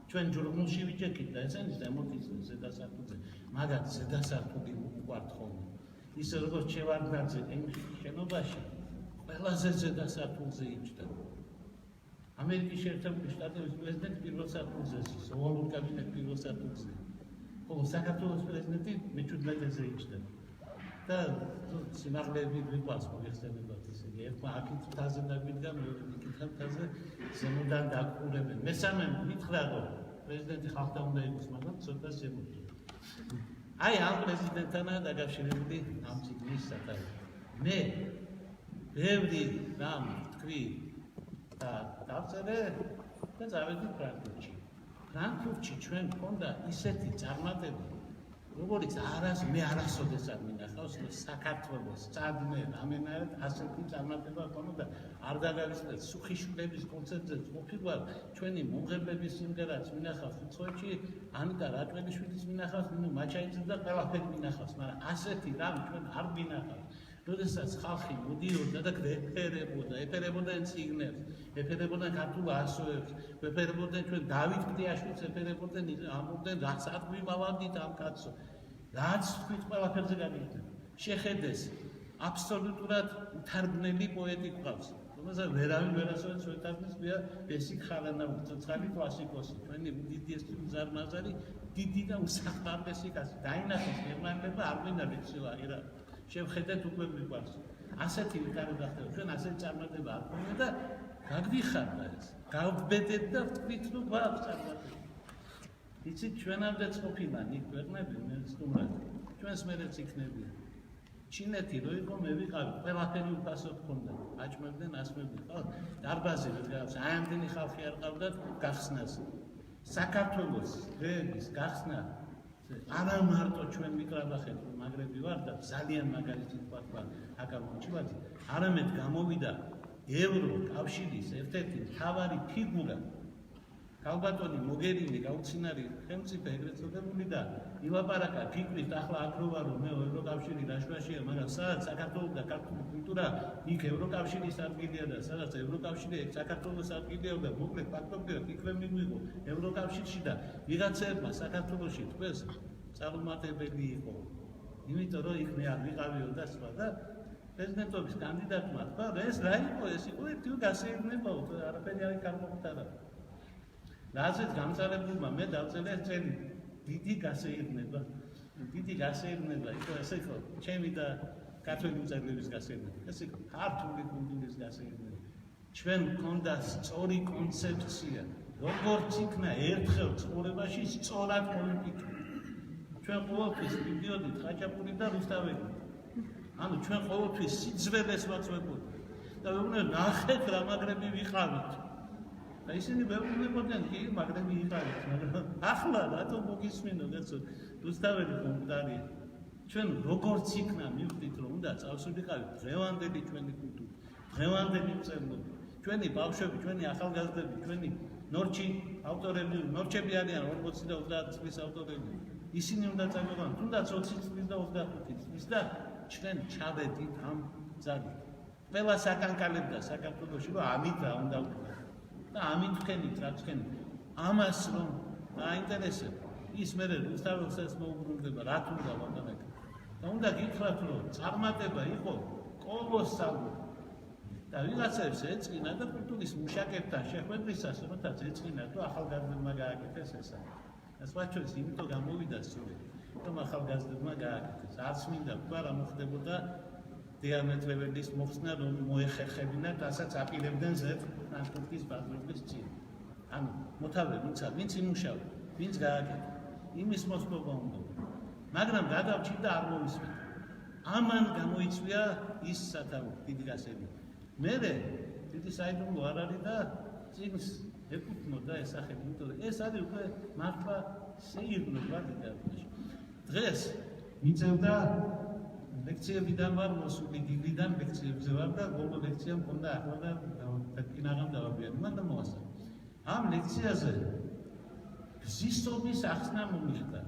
ჩვენ ჯურნალში ვიჯექით და ესენის ემოციის ზედასართულზე, მაგათ ზედასართული უყვართ ხოლმე. ისე როგორც შევარდნაძე შენობაში ყველაზე ზედასართულზე იჯდა. ამერიკის შეერთებული შტატების პრეზიდენტი პირველ სართულზე, ოვალურ კაბინეტ პირველ სართულზე. ხოლო საქართველოს პრეზიდენტი მე-17-ზე იჯდა. და სიმაღლეები გვიყვარს მოგეხსენებათ ისე ერთმა აქეთ მთაზე დაგვიდგა, მეორე იქით მთაზე ზემოდან დაგყურებენ. მესამე მითხრა რომ პრეზიდენტი ხალხთან უნდა იყოს, მაგრამ ცოტა ზემოთ. აი ამ პრეზიდენტთანაა დაკავშირებული ამ ციკლის სათავე. მე ბევრი რამ თქვი და დავწერე და წავედი ფრანკფურტში. ფრანკფურტში ჩვენ გქონდა ისეთი წარმატება, როგორც მე არასოდეს არ მინახავს საქართველოს წადმე რამენად ასეთი წარმატება ქონოდა არ დაგავიწყდეთ სუხიშვილების კონცერტზე ყოფილვარ ჩვენი მომღერლების სიმღერაც მინახავს უცხოეთში ანიტა რაჭველიშვილის მინახავს ნინო მაჩაიძეს და ყველაფერი მინახავს მაგრამ ასეთი რამ ჩვენ არ მინახავს როდესაც ხალხი მოდიოდა და ეფერებოდა წიგნებს, ეფერებოდა ქართულ ასოებს, ეფერებოდა ჩვენ დავით ყდიაშვილს, ეფერებოდნენ, ამბობდნენ რაც აღვიმავდით ამ კაცო. რაც თქვით ყველაფერზე გამიგდება. შეხედეს აბსოლუტურად უთარგმნელი პოეტი გვყავს. რომელსაც ვერავინ ვერასოდეს ვეთარგმნის გვია ბესიკ ხარანაული, ცოცხალი კლასიკოსი, ჩვენი უდიდესი უზარმაზარი, დიდი და უსახმარლესი კაცი. დაინახეს გერმანელებმა არ გვინდა ლექსილა ერა. შევხედეთ უკვე მიყვარს. ასეთი ვიკარება ხდება. ჩვენ ასეთი წარმატება არ გვქონია და გაგვიხარდა ეს. გავბედეთ და ვთქვით რომ გვაქვს წარმატება. იცით ჩვენამდეც ყოფილა იქ ქვეყნები მე სტუმრად. ჩვენს მერეც იქნებიან. ჩინეთი რო იყო მე ვიყავი, ყველაფერი უფასო ჰქონდა. აჭმევდნენ, ასმევდნენ. ხო, დარბაზი ვიღაც, ამდენი ხალხი არ ყავდათ გახსნას. საქართველოს დღეების გახსნა არა მარტო ჩვენ მიკრაბახეთ მაგრები ვარ და ძალიან მაგალითი თქვა აკა მოჩიბაძე, არამედ გამოვიდა ევროკავშირის ერთ-ერთი მთავარი ფიგურა კალბატონი მოგერინი გაუცინარი ხელმწიფე ეგრეთ წოდებული და ილაპარაკა ფიქრით ახლა აკროვა რომ მე ევროკავშირი რაშუაშია, მაგრამ სადაც საქართველოს და ქართული კულტურა იქ ევროკავშირის ადგილია და სადაც ევროკავშირი საქართველოს ადგილია და მოკლედ ფაქტობრივად იქვე მიგვიღო ევროკავშირში და ვიღაცებმა საქართველოში თქვენს წარუმატებელი იყო. იმიტომ რომ იქ მე არ ვიყავიო და სხვა და პრეზიდენტობის კანდიდატმა თქვა ეს რა იყო ეს იყო ერთი გასეირნებაო არაფერი არ გამოგტარა. რაზეც გამწარებულმა მე დავწერე წელი დიდი გასეირნება იყო ესე იყო ჩემი და ქართული მწერლების გასეირნება ეს იყო ქართული კულტურის გასეირნება ჩვენ გქონდა სწორი კონცეფცია როგორც იქნა ერთხელ ცხოვრებაში სწორად პოლიტიკა ჩვენ ყოველთვის ვიდიოდით ხაჭაპური და რუსთაველი ანუ ჩვენ ყოველთვის სიძველეს ვაწვებოდით და ვეუბნები ნახეთ რა მაგრები ვიყავით და ისინი ვეუბნებოდნენ კი მაგრები იყავით მაგრამ ახლა რატომ მოგისმინო კაცო რუსთაველი კომპუტარია ჩვენ როგორც იქნა მივხვდით რომ უნდა წავსულიყავით დღევანდელი ჩვენი კულტურა დღევანდელი მწერლობა ჩვენი ბავშვები ჩვენი ახალგაზრდები ჩვენი ავტორები ნორჩები არიან 40 და 30 წლის ავტორები ისინი უნდა წამოვიდნენ თუნდაც 20 წლის და 25 წლის და ჩვენ ჩავედით ამ ძალით ყველა საკანკალებდა საქართველოში რომ ამით რა უნდა ვქნა და ამით ვქენით რა ვქენით ამას რომ აინტერესებს ის მე რუსთაველსაც მოუბრუნდება რა თუნდა ვაკანაკ და უნდა გითხრათ რომ წარმატება იყო კოლოსალური და ვიღაცებს ეწყინა და კულტურის მუშაკებთან შეხვედრისას როდესაც ეწყინა თუ ახალგაზრდებმა გააკეთეს ესა ეს ვაჩოს იმიტომ გამოვიდა სწორედ რომ ახალგაზრდებმა გააკეთეს არც მინდა თქვა რა მოხდებოდა დიამეტრეველის მოხსნა რომ მოეხერხებინათ რასაც აპირებდნენ ზედ ტრანსპორტის ბაზრობის წინ ანუ მოთავე ვინც იმუშავა ვინც გააკეთა იმის მოსპობა უნდა მაგრამ გადავჭირდა და არ მოვისმენთ ამან გამოიწვია ის სათავე დიდი გასეირნება მე დიდი საიდუმლო არ არის და წიგნს ეკუთვნოდა ეს სახელი იმიტომ რომ ეს არის უკვე მართლა შეირგნობა ლიტერატურაში დღეს მიწევდა ლექციებიდან ვარ მოსული დილიდან ლექციებზე ვარ და ბოლო ლექცია მქონდა ახლა და კინაღამ დავაბიარი მაგრამ მოასწავლე ამ ლექციაზე გზისობის ახსნა მომიხდა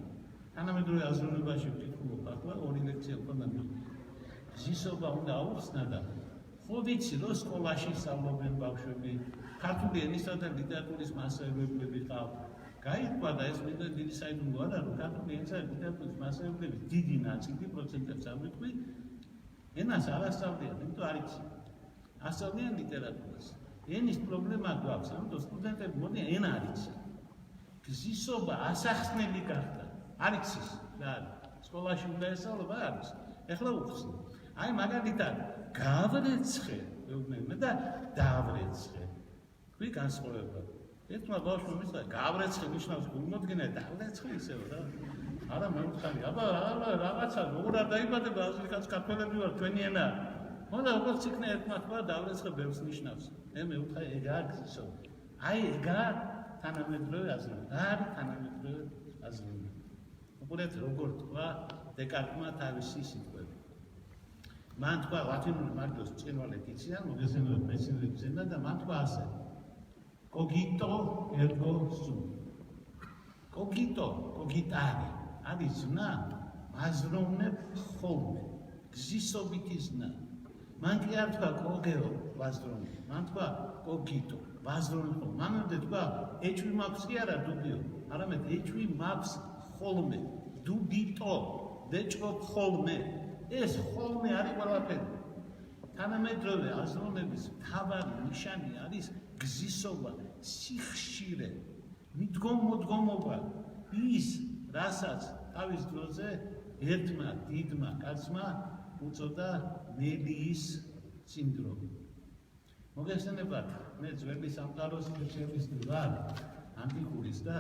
თანამედროვე აზროვნებაში ვკითხულობ ახლა ორი ლექცია მქონდა გზისობა უნდა აუხსნა და ხო ვიცი რომ სკოლაში სწავლობენ ბავშვები ქართული ენისა და ლიტერატურის მასწავლებლები ყავთ გაიყვა და ეს მინდა დიდი საიდუმლო არა რომ ქართული ენისა და ლიტერატურის მასწავლებლების დიდი ნაწილი პროცენტებს ამეთქვი ენას არ ასწავლიან იმიტომ არ იცი ასწავლიან ლიტერატურას ენის პრობლემა გვაქვს ამიტომ სტუდენტები მოდიან ენა არ იცი გზისობა ასახსნელი გახდა არ იცის რა არის სკოლაში უნდა ესწავლება არის ეხლა უხსნი აი მაგალითად გავრეცხე მეუბნებმა და დავრეცხე თქვი განსხვავება ერთმა ბავშვმა მისცა გავრეცხე ნიშნავს გულმოდგინე დავრეცხე ისევ რა არა მეუთხარი აბა რაღაცა როგორ არ დაიბადება ასეთი კაც ქართველები ვარ თქვენი ენა მაგრამ როგორც იქნა ერთმა თქვა დავრეცხე ბევრს ნიშნავს მე მეუთხარი ეგაა გზისობა აი ეგა თანამედროვე აზროვნება რა არის თანამედროვე აზროვნება უყურეთ როგორ თქვა დეკარტმა თავისი სიტყვები მან თქვა ლათინური მარჯოს ბრწყინვალედ იციან მოგესალმებით მეცნიერების ზენა და მან თქვა ასე cogito ergo sum cogito cogitare არის ზნა აზროვნებ ხოლმე გზისობითი ზნა. მან კი არ თქვა კოგეო ვაზრონი, მან თქვა კოგიტო ვაზრონი ხო. მანამდე თქვა ეჭვი მაქვს კი არა დუბიო, არამედ ეჭვი მაქვს ხოლმე, დუბიტო ვეჭვობ ხოლმე. ეს ხოლმე არის ყველაფერი. თანამედროვე აზროვნების მთავარი ნიშანი არის გზისობა, სიხშირე, მიდგომ-მოდგომობა, ის, რასაც თავის დროზე ერთმა დიდმა კაცმა უწოდა მელიის სინდრომი. მოგეხსენებათ, მე ძველი სამყაროს სპეციალისტი ვარ, ანტიკურის და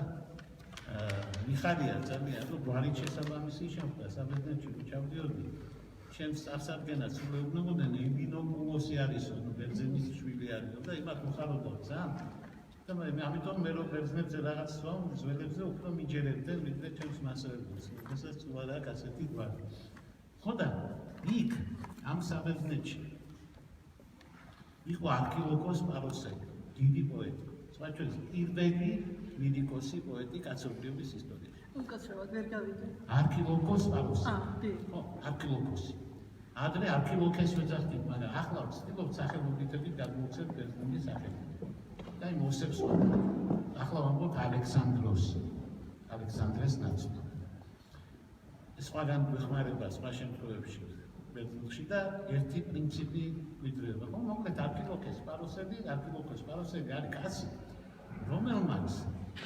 მიხარია ძალიან, რომ გვარი შესაბამისი შემდგა საბერძნეთში რომ ჩავდიოდი. ჩემს წარსადგენას ულებნობდნენ ემინომულოსი არისო, ბერძენის შვილი არისო და იმათ მოხარობდა ძალიან. და მე ამიტომ მე რომ ბერძნებზე რაღაც ვამ, ძველებზე უფრო მიჯერებდნენ, ვიდრე ჩემს მასწავლებლებს. რასაც უარა ასეთი გვარი. ხო და იქ ამ საბერძნეთში იყო არქილოკოს პაროსელი, დიდი პოეტი. სხვა შორის პირველი ლირიკოსი პოეტი კაცობრიობის ისტორიაში. უკაცრავად ვერ გავიგე. არქილოკოს პაროსელი. კი. ხო, არქილოკოსი. ადრე არქილოკეს ვეძახდით, მაგრამ ახლა ვცდილობთ სახელობითებით გადმოვცეთ ბერძნული სახელები. და იმ მოსებს ახლა ვამბობთ ალექსანდროსი. ალექსანდრეს ნაცვლად. სხვაგან გვეხმარება სხვა შემთხვევებში ბერძნულში და ერთი პრინციპი გვიძრება. ხო, მოკლედ არქილოკოს პაროსელი არის კაცი, რომელმაც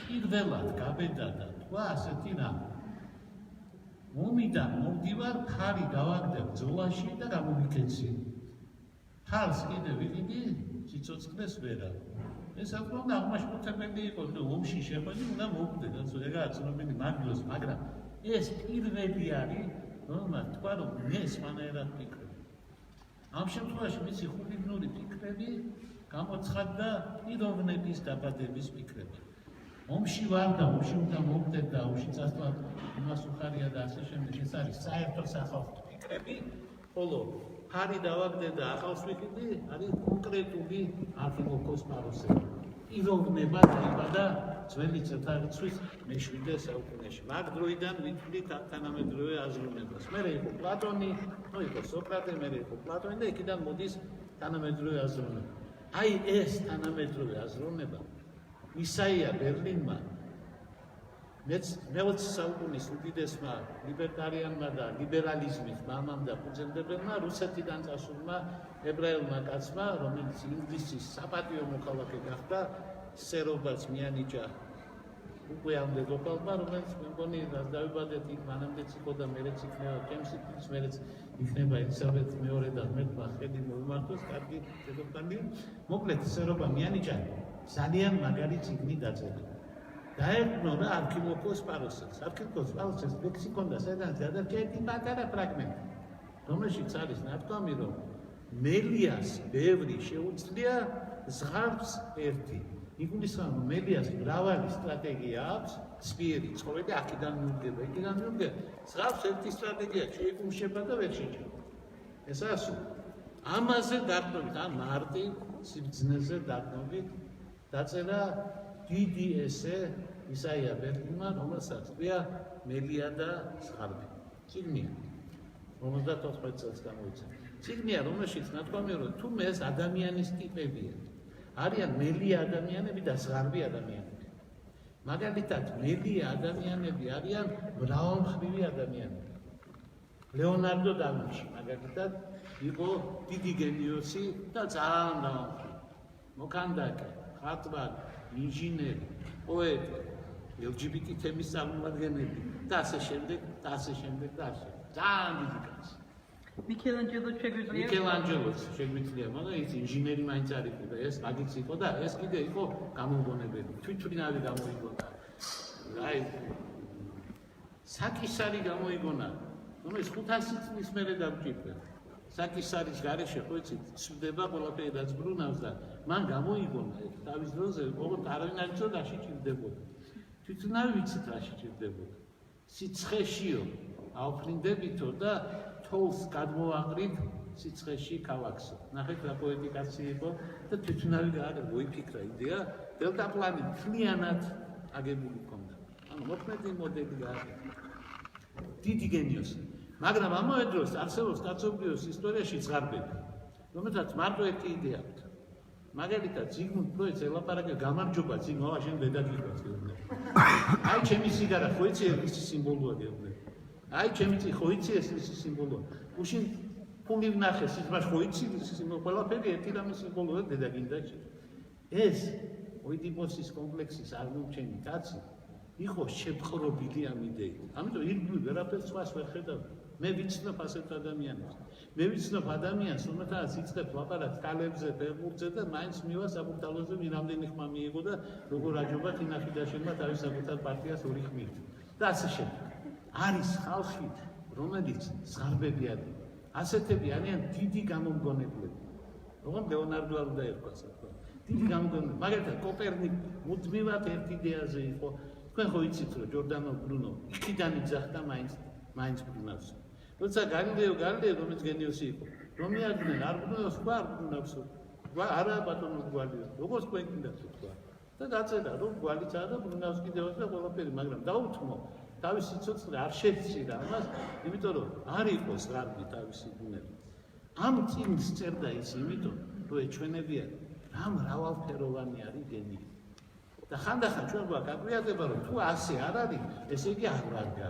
პირველად გაბედა და თქვა ასეთი რამ. მომიდან მოვდივარ, ფარი გავაგდე ბრძოლაში და გამოვიქეცი. ფარს კიდე ვიყიდი, სიცოცხლეს ვერა. ეს უფრო და აღმაშფოთებელი იყო, რომ ომში შეხვედი უნდა მოვკვდე, ეგაა ცნობილი მაგლოს, მაგრამ ეს პირველი არის, რომელმაც თქვა, რომ მე სხვანაირად ვფიქრობ. ამ შემთხვევაში მისი ხულიგნური ფიქრები გამოცხადდა პიროვნების დაბადების ფიქრები. ომში ვარ და ომში უნდა მოვკვდე და ომში წასვლა იმას უხარია და ასე შემდეგ. ეს არის საერთო სახალხო ფიქრები, ხოლო ფარი დავაგდე და ახალს ვიყიდი, არის კონკრეტული არქილოკოს პაროსელი. პიროვნება დაიბადა ძველი წელთაღრიცხვის მე-7 საუკუნეში. მაგ დროიდან ვითვლით თანამედროვე აზროვნებას. მერე იყო პლატონი, იყო სოკრატე, მერე იყო პლატონი და იქიდან მოდის თანამედროვე აზროვნება. აი ეს თანამედროვე აზროვნება ისაია ბერლინმა მე-20 საუკუნის უდიდესმა ლიბერტარიანმა და ლიბერალიზმის მამამ და ფუძემდებელმა რუსეთიდან წასულმა ებრაელმა კაცმა, რომელიც ინგლისის საპატიო მოქალაქე გახდა, სერობას მიანიჭა უკვე ამ დედოფალმა, რომელიც მე მგონი დავიბადეთ იქ მანამდეც იყო და მერეც იქნება ჩემს მერეც იქნება ელიზაბეთ მეორე და მერტმა ხედი მოიმართოს, კარგი დედოფალი. მოკლედ სერობა მიანიჭა, ძალიან მაგარი წიგნი დაწერა. დაერქვა რა არქილოკოს პაროსელს. არქილოკოს პაროსელს ლექსიკონ და სადაც გადარჩა ერთი პატარა ფრაგმენტი, რომელშიც არის ნათქვამი, რომ მელიას ბევრი შეუძლია, ზღარბს ერთი. იგულისხმება, რომ მელიას მრავალი სტრატეგია აქვს, სპიერი ცხოველი აქედან მიუდგება, იქიდან მიუდგება. ზღარბს ერთი სტრატეგია შეიკუმშება და ვერ შეჭება. ესაა სულ. ამაზე დაკნობით, ამ მარტივ სიბრძნეზე დაკნობით დაწერა დიდი ესე ისაია ბერლინმა, რომელსაც ქვია მელია და ზღარბი. წიგნია 54 წელს გამოიცა. წიგნია, რომელშიც ნათქვამია, რომ თუ ეს ადამიანის ტიპებია, არიან მელია ადამიანები და ზღარბი ადამიანები. მაგალითად, მელია ადამიანები არიან მრავალმხრივი ადამიანები. ლეონარდო და ვინჩი მაგალითად იყო დიდი გენიოსი და ძალიან მრავალმხრივი. მოქანდაკე, ხატვარი, ინჟინერი, პოეტი, LGBT თემის წარმომადგენელი და ასე შემდეგ და ასე შემდეგ და ასე. ძალიან დიდი კაცი. მიქელანჯელოს შეგვიძლია? მიქელანჯელოს შეგვიძლია, მაგრამ ის ინჟინერი მაინც არ იყო და ეს მაგიც იყო და ეს კიდე იყო გამოგონებელი. თვითმფრინავი გამოიგონა. აი საკისარი გამოიგონა. რომელიც 500 წლის მერე დამჭირდა. საკისარის გარეშე ხო იცით, სვდება ყველაფერი რაც ბრუნავს და მან გამოიგონა თავის დროზე, ოღონდ არავინ არ იცოდა რაში ჭირდებოდა. თვითონ არ ვიცით რაში ჭირდებოდა. სიცხეშიო ავფრინდებითო და თოვლს გადმოვაყრით სიცხეში ქალაქსო. ნახეთ რა პოეტი კაცი იყო და თვითონ არ მოიფიქრა იდეა, დელტაპლანი მთლიანად აგებული ჰქონდა. ანუ მოქმედი მოდელი გააკეთა. დიდი გენიოსი. მაგრამ ამავე დროს არსებობს კაცობრიობის ისტორიაში ზღარბები, რომელთაც მარტო ერთი იდეა აქვს. მაგალითად, ზიგმუნდ ფროიდს ელაპარაკა გამარჯობა ზიგმუნდა, შენ დედა გიყვარს გეუბნები. აი ჩემი სიგარა ხო იცი ეს სიმბოლოა გეუბნები. აი ჩემი წი ხო იცი ეს სიმბოლოა. უშინ ფული ვნახე, სიტყვას ხო იცი ეს სიმბოლო, ყველაფერი ერთი რამის სიმბოლოა დედა გინდა ჩი. ეს ოიდიპოსის კომპლექსის არ მომჩენი კაცი იყო შეპყრობილი ამ იდეით. ამიტომ ირგვლივ ვერაფერს სხვას ვერ ხედავ. მე ვიცნობ ასეთ ადამიანებს. მე ვიცნობ ადამიანს, რომელთაც იწყებ ლაპარაკს კალებზე, ფეხბურთზე და მაინც მივა საბურთალოზე რამდენი ხმა მიიღო და როგორ აჯობათ ინახიდაშენმა თავის საბურთალ პარტიას ორი ხმით. და ასე შემდეგ. არის ხალხი, რომელიც ზღარბები არის. ასეთები არიან დიდი გამომგონებლები. როგორ ლეონარდო არ უნდა ერქვას ახლა. დიდი გამომგონებლები. მაგალითად, კოპერნიკი მუდმივად ერთ იდეაზე იყო. თქვენ ხო იცით, რომ ჯორდანო ბრუნო იქიდან იძახდა მაინც ბრუნავს. როცა გალილეო, რომელიც გენიოსი იყო, რომ მიადგნენ არ ბრუნავს, თქვა არ ბრუნავს. არა ბატონო გვალია, როგორც თქვენ გინდათ თქვა. და დაწერა, რომ გვალიცაა და ბრუნავს კიდევაც და ყველაფერი, მაგრამ დაუთმო თავის სიცოცხლე არ შეცირა ამას, იმიტომ რომ არ იყო ზღარბი თავისი ბუნებით. ამ წინს წერდა ის იმიტომ, რომ ეჩვენებიან რა მრავალფეროვანი არის გენიი. და ხანდახან ჩვენ გვაგვიაზრება, რომ თუ ასე არ არის, ესე იგი არ ვარგა.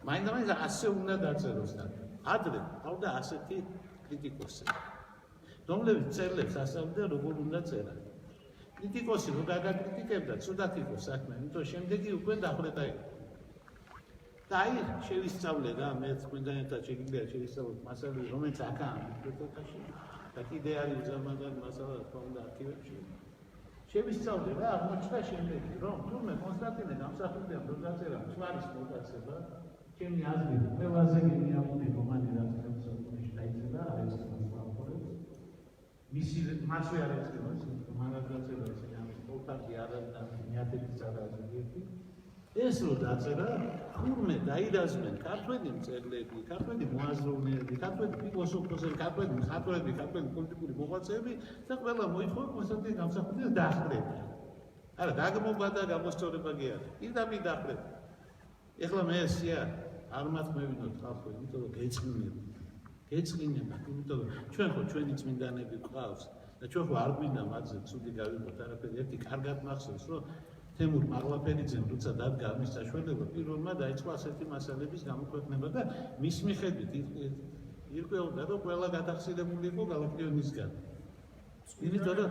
მაინც ასე უნდა დაწეროს და ადრე ავდა ასეთი კრიტიკოსი, რომლებიც წერლებს ასწავლიდა როგორ უნდა წერა. კრიტიკოსი რო გაგაკრიტიკებდა, ცუდად იყო საქმე, იმიტომ შემდეგი უკვე დახრეტა იყო. და აი შევისწავლე რა, მე თქვენთან ერთად შეგიძლია შევისწავლოთ მასალები, რომელიც აქაა ბიბლიოთეკაში და კიდე არის უზარმაზარი მასალა თქო უნდა არქივებში. შევისწავლე რა, აღმოჩნდა შემდეგი, რომ თურმე კონსტანტინე გამსახურდია რომ დაწერა მთვარის მოტაცება, ჩემი აზრით ყველაზე გენიალური რომანი რაც ხელსაყრელში დაიწერა, არის მასალაყურებს. მისი მასვე არ ეწევს, რომანად დაწერა ეს პოლტარდი არ არის მეათეთის არაზოგიერთი. ეს რო დაწერა, თურმე დაირაზმენ ქართველი მწერლები, ქართველი მოაზროვნეები, ქართველი ფილოსოფოსები, ქართველი მხატვრები, ქართველი პოლიტიკური მოღვაწეები და ყველა მოითხოვა კონსტანტინე გამსახურდიას დახრება. არა, დაგმობა და გამოსწორება კი არა. პირდაპირ დახრება. ეხლა მე ესია არ მათმევინოთ ხალხო, იმიტომ რომ გეწყინება, იმიტომ რომ ჩვენ ხო ჩვენი წმინდანები გვყავს და ჩვენ ხო არ გვინდა მათზე ცუდი გავიყოთ არაფერი. ერთი კარგად მახსოვს, რომ თემურ მაღლაფერიძემ როცა დადგა ამის საშუალება, პირველმა დაიწყო ასეთი მასალების გამოქვეყნება და მის მიხედვით ირკვეოდა, რომ ყველა გადახსილებული იყო გალაქტიონისგან. იმიტომ რომ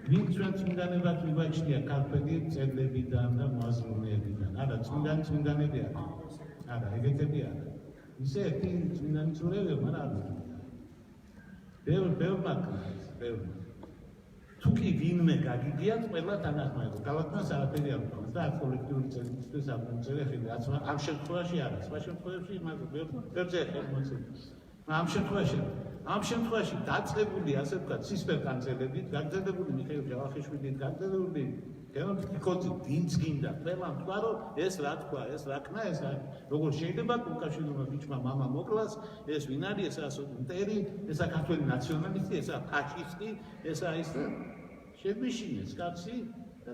ვინ ჩვენ წმინდანებად მივაჩნია ქართველი წერლებიდან და მოაზროვნეებიდან. არა, წმინდანები არა. არა, ეგეთები არა. ისე ერთი წმინდანი წურებია, მაგრამ არ არის. ბევრმა თუ კი ვინმე გაგიგიათ, ყველა თანახმაებო. გალაქტიონს არაფერი არ აქვს და კოლექტიური წერილისთვის არ მომწერე ხელი. ამ შემთხვევაში არა, სხვა შემთხვევებში მაგრამ ბევრზე ხელმოწერა. ამ შემთხვევაში დაწყებული ასე ვთქვათ სისფერკანწელებით, გაგზელებული მიხეილ ჯავახიშვილით, გაგზელებული გენოფიკოძი ვინც გინდა, ყველა თქვა რომ ეს რა თქვა, ეს რა ქნა, ეს როგორ შეიძლება კუკაშვილმა ბიჭმა მამა მოკლას, ეს ვინ არის, ესაა მტერი, ესაა ქართველი ნაციონალისტი, ესაა ფაშისტი, ესაა ის შეგვიშინეს კაცი და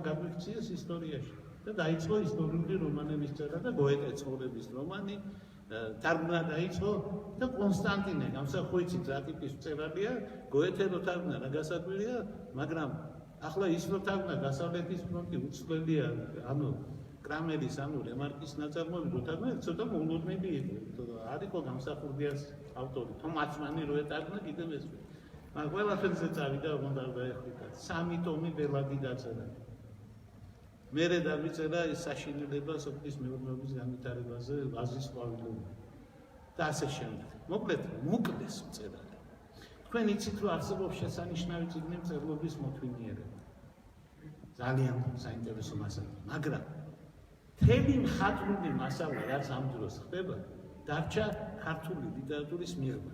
გაგვიქციეს ისტორიაში და დაიწყო ისტორიული რომანების წერა და გოეთე ცხოვრების რომანი. თარგმნა დაიწყო და კონსტანტინე გამსახურდიას რა ტიპის მწერალია, გოეთე რო თარგმნა რა გასაკვირია, მაგრამ ახლა ის რო თარგმნა დასავლეთის ფრონტი უცვლელია, ანუ კრამერის, ანუ რემარკის ნაწარმოები რო თარგმნა, ცოტა მოულოდნელი იყო, არ იყო გამსახურდიას ავტორი, თომაცმანი რო ეთარგმნა კიდევ ეს. მაგრამ ყველაფერზე წავიდა, უნდა დაეხვითა. 3 ტომი ბელადი დაწერა. მერე დავიწერა ეს საშინელება სოფლის მეურნეობის განვითარებაზე, ვაზის ყვავილობა და ასე შემდეგ. მოკლეს მწერალი. თქვენ იცით, რომ არსებობს შესანიშნავი წიგნი მწერლობის მოთმინიერება. ძალიან საინტერესო მასალა, მაგრამ მთელი მხატვრული მასალა, რაც ამ დროს ხდება, დარჩა ქართული ლიტერატურის მიღება.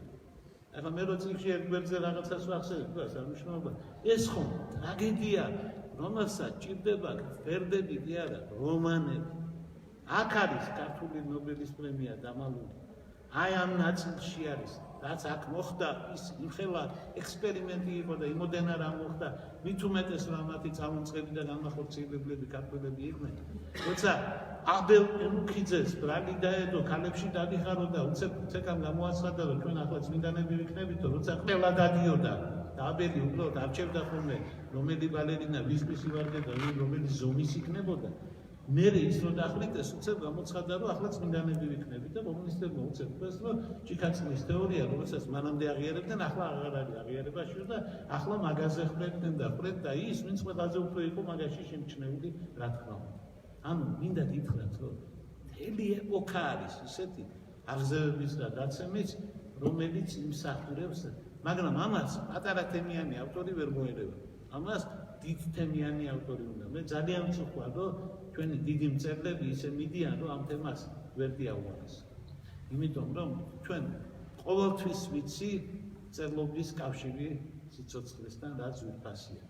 ახლა მე რო წიგნში ერთ გვერდზე რაღაცას ვახსენებ, თქვას არ მნიშვნელობა. ეს ხომ ტრაგედია, რომელსაც ჭირდება ვერდები კი არა, რომანები. აქ არის ქართული ნობელის პრემია დამალული. აი ამ ნაწილში არის რაც აქ მოხდა, ის იმხელა ექსპერიმენტი იყო და იმოდენა რა მოხდა, მით უმეტეს რა მათი წამომწყები და განმახორციელებლები ქართველები იყვნენ. როცა აბელ ელუქიძეს ბრალი დაედო, ქალებში დადიხარო და უცეკამ გამოაცხადა, რომ ჩვენ ახლა წმინდანები ვიქნებითო, როცა ყველა დადიოდა და აბელი უბრალოდ არჩევდა ხოლმე, რომელი ბალერინა ვისთვის ივარდება, რომელი ზომის იქნებოდა. მერე ის რომ დახვრიტეს, უცებ გამოცხადა, რომ ახლა წმინდანები ვიქნებით და კომუნისტებმა უცებ თქვეს, რომ ჩიქაცნის თეორია, რომელსაც მანამდე აღიარებდნენ, ახლა აღარ არის აღიარებაში და ახლა მაგაზე ხვდებდნენ და ხვდეთ და ის, ვინც ყველაზე უფრო იყო მაგაში შემჩნეული, რა თქმა უნდა. ანუ მინდა გითხრათ, რომ მთელი ეპოქა არის ისეთი აღზევების და დაცემის, რომელიც იმსახურებს, მაგრამ ამას პატარა თემიანი ავტორი ვერ მოერევა. ამას დიდ თემიანი ავტორი უნდა. მე ძალიან ვწუხარ, რომ ჩვენი დიდი მწერლები ისე მიდიან, რომ ამ თემას ვერ დიაუარეს. იმიტომ რომ ჩვენ ყოველთვის ვიცი წერლობის კავშირი სიცოცხლესთან რაც უფასია.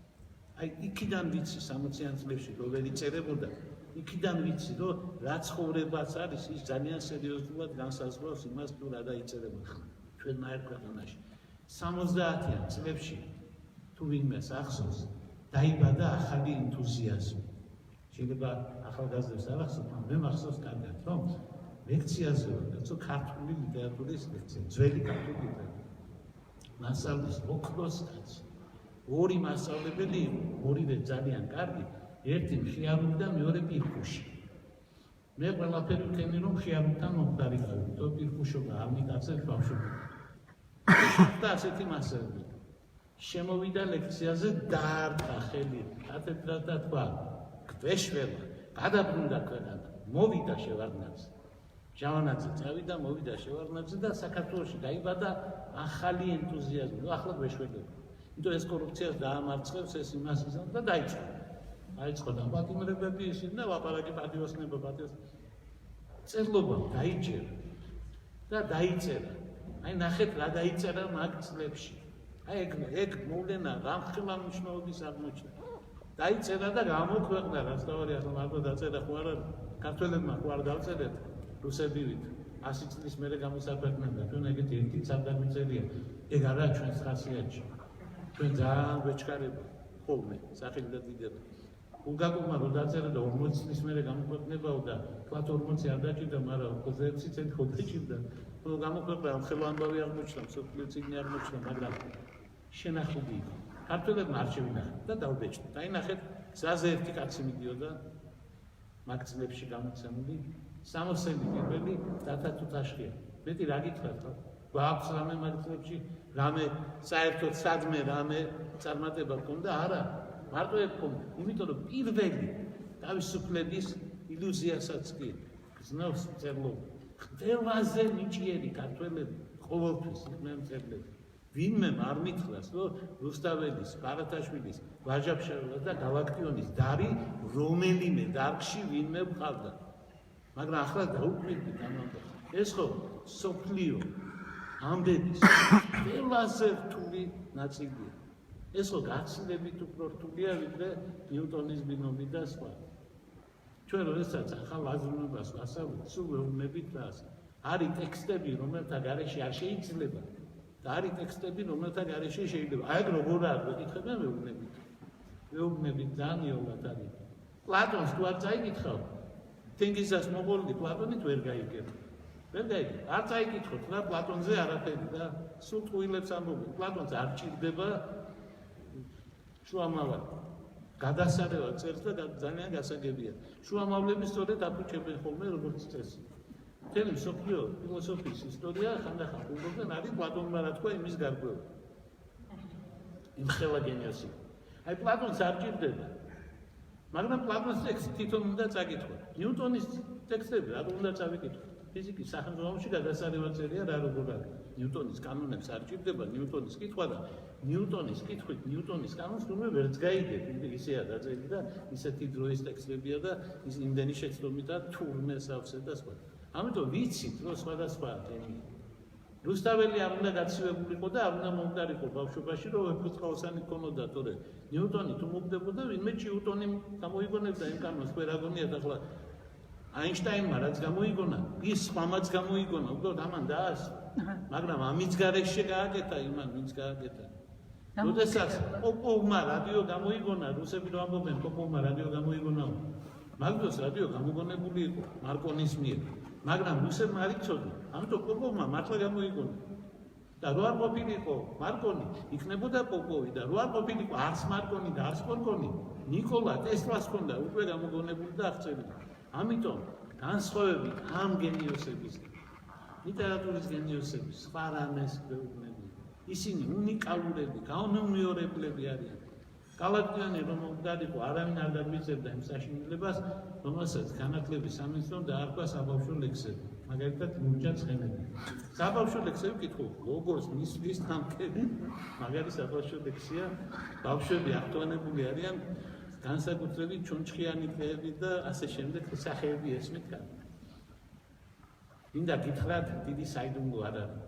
აი იქიდან ვიცი 60-იან წლებში რომ ვერ იწერებოდა, იქიდან ვიცი რომ რა ცხოვრებაც არის, ის ძალიან სერიოზულად განსაზღვრავს იმას, თუ რა დაიწერებოდა ჩვენმა ქვეყანაში. 70-იან წლებში თუ ვინმეს ახსოვს, დაიბადა ახალი ენთუზიაზმი. შეიძლება ახალგაზრდებს არ ახსოვს, მე მახსოვს კარგად, რომ ლექციაზე ვიყო ქართული ლიტერატურის ლექცია, ძველი ქართული ლიტერატურა. მასწავლის ოქროს კაცი. ორი მასწავლებელი იყო, ორივე ძალიან კარგი, ერთი მხიარული და მეორე პირქუში. მე ყველაფერი ვქენი, რომ მხიარულთან მომხდარიყავი, თო პირქუშობა არ მიკაცებს ბავშვობა. და ასეთი მასწავლებელი. შემოვიდა ლექციაზე დაარტყა ხელი კათედრას და თქვა გვეშველა, გადაბრუნდა ქვეყანა, მოვიდა შევარდნაძე. ჟავანაძე წავიდა, მოვიდა შევარდნაძე და საქართველოში დაიბადა ახალი ენთუზიაზმი, ახლა გვეშველება. იმიტომ ეს კორუფციას დაამარცხებს, ეს იმას იზამს და დაიწყო. დაიწყო დაპატიმრებები ისინი და ლაპარაკი პატიოსნება წერლობა დაიჭერა და დაიწერა. აი ნახეთ რა დაიწერა მაგ წლებში. აი ეგ მოვლენა რამხელა მნიშვნელობის აღმოჩნდა. დაიწერა და გამოქვეყნა, რაც თავი ახლა მარტო დაწერა ხო არა, ქართველებმა ხო არ დავწერეთ, რუსები ვით. 100 წლის მერე გამოსაქვეყნდა და ჩვენ ეგეთი ერთიც არ დამიწერია. ეგ არა ჩვენს ხასიათში. ჩვენ ძალიან ვეჩქარება ხოლმე, სახელი და დიდება. ბულგაკოვმა რო დაწერა და 40 წლის მერე გამოქვეყნებაო და თქვათ 40 არ დაჭირდა, მაგრამ 26 წელი ხო დაჭირდა. რო გამოქვეყნა ხელო ამბავი აღმოჩნდა, მსოფლიო წიგნი აღმოჩნდა, მაგრამ შენახული იყო. ქართველებმა არ შევინახეთ და დავბეჭდით. აი ნახეთ, გზაზე ერთი კაცი მიდიოდა მაგ წლებში გამოცემული, 60-იანი პირველი დათა თუთაშხია. მეტი რა გითხრათ ხო? გვაქვს რამე მაგ წლებში, რამე საერთოდ სადმე რამე წარმატება ჰქონდა? არა, მარტო ეგ ჰქონდა. იმიტომ რომ პირველი თავისუფლების ილუზიასაც კი გზნობს წერლობა. ყველაზე ნიჭიერი ქართველები ყოველთვის იყვნენ მწერლები. ვინმე არ მითხრას, რომ რუსთაველის, ბარათაშვილის, ვაჟაფშაველას და გალაქტიონის დარი რომელიმე დარგში ვინმე ვყავდა. მაგრამ ახლა დაუკვირდით ამაზე. ეს ხო სოფლიო ამბების ყველაზე რთული ნაწილია. ეს ხო გაცილებით უფრო რთულია, ვიდრე ნიუტონის ბინომი და სხვა. ჩვენ როდესაც ახალ აზროვნებას ვასწავლეთ, სულ ვეუბნებით რას. არის ტექსტები, რომელთა გარეშე არ შეიძლება და არის ტექსტები, რომელთა გარეშე შეიძლება. აი ეგ როგორ არის, ვეკითხებიან ვეუბნებით. ვეუბნებით დანიელად არის. პლატონს თუ არ წაიკითხავ, თენგიზას მოყოლი პლატონით ვერ გაიგებ. ვერ გაიგებ. არ წაიკითხოთ რა პლატონზე არაფერი და სულ ტყუილებს ამბობენ. პლატონს არ ჭირდება შუამავალი. გადასარევად წერს და ძალიან გასაგებია. შუამავლები სწორედ აფუჭებენ ხოლმე როგორც წესი. მთელი მსოფლიო ფილოსოფიის ისტორია ხანდახან უბრალოდ არის პლატონმა რა თქვა იმის გარკვევა. იმხელა გენიოსი. აი პლატონს არ ჭირდება. მაგრამ პლატონის ტექსტი თვითონ უნდა წაკითხო. ნიუტონის ტექსტები რა უნდა წავიკითხო. ფიზიკის სახელმძღვანელოში გადასარევად წერია რა როგორ არის. ნიუტონის კანონებს არ ჭირდება ნიუტონის კითხვა და ნიუტონის კითხვით ნიუტონის კანონს თუმე ვერც გაიგებ, ისეა დაწერილი და ისეთი დროის ტექსტებია და ის იმდენი შეცდომით და თურმე სავსე და სხვა. ამიტომ ვიცით, რომ სხვადასხვა თემი. რუსთაველი არ უნდა გაცივებულიყო და არ უნდა მომხდარიყო ბავშვობაში, რომ ეფუძყაოსანი ქონოდა, თორე ნიუტონი თუ მომხდებოდა, ვინმე ნიუტონი გამოიგონებდა იმ კანონს, ხო რა გონიათ ახლა აინშტაინმა რაც გამოიგონა, ის სხვამაც გამოიგონა, უბრალოდ ამან დაასვა. მაგრამ ამის გარეშე გააკეთა იმან ვინც გააკეთა. როდესაც პოპოვმა რადიო გამოიგონა, რუსები რო ამბობენ პოპოვმა რადიო გამოიგონა. მაგდროს რადიო გამოგონებული იყო მარკონის მიერ. მაგრამ რუსებმა არ იცოდნენ, ამიტომ პოპოვმა მართლა გამოიგონა. და რო არ ყოფილიყო მარკონი, იქნებოდა პოპოვი და რო არ ყოფილიყო არც მარკონი და არც პოპოვი, ნიკოლა ტესლას ჰქონდა უკვე გამოგონებული და აღწერილი. ამიტომ განსხვავებით ამ გენიოსების, ლიტერატურის გენიოსების, სხვა რამეს გვეუბნები. ისინი უნიკალურები, გაუნმეორებლები არიან. კალაკტიონი რომ მომდარიყო, არავინ არ დაგვიწერდა იმ საშინელებას, რომელსაც განათლების სამინისტრომ დაარქვა საბავშვო ლექსები. მაგალითად, მურჯა ცხენები. საბავშვო ლექსები კითხულობ, როგორც მისთვის ნამქები, მაგარი საბავშვო ლექსია, ბავშვები აქტუალებული არიან, განსაკუთრებით ჩონჩხიანი დღეები და ასე შემდეგ სახეები ესმით კან. მინდა გითხრათ, დიდი საიდუმლო არ არის.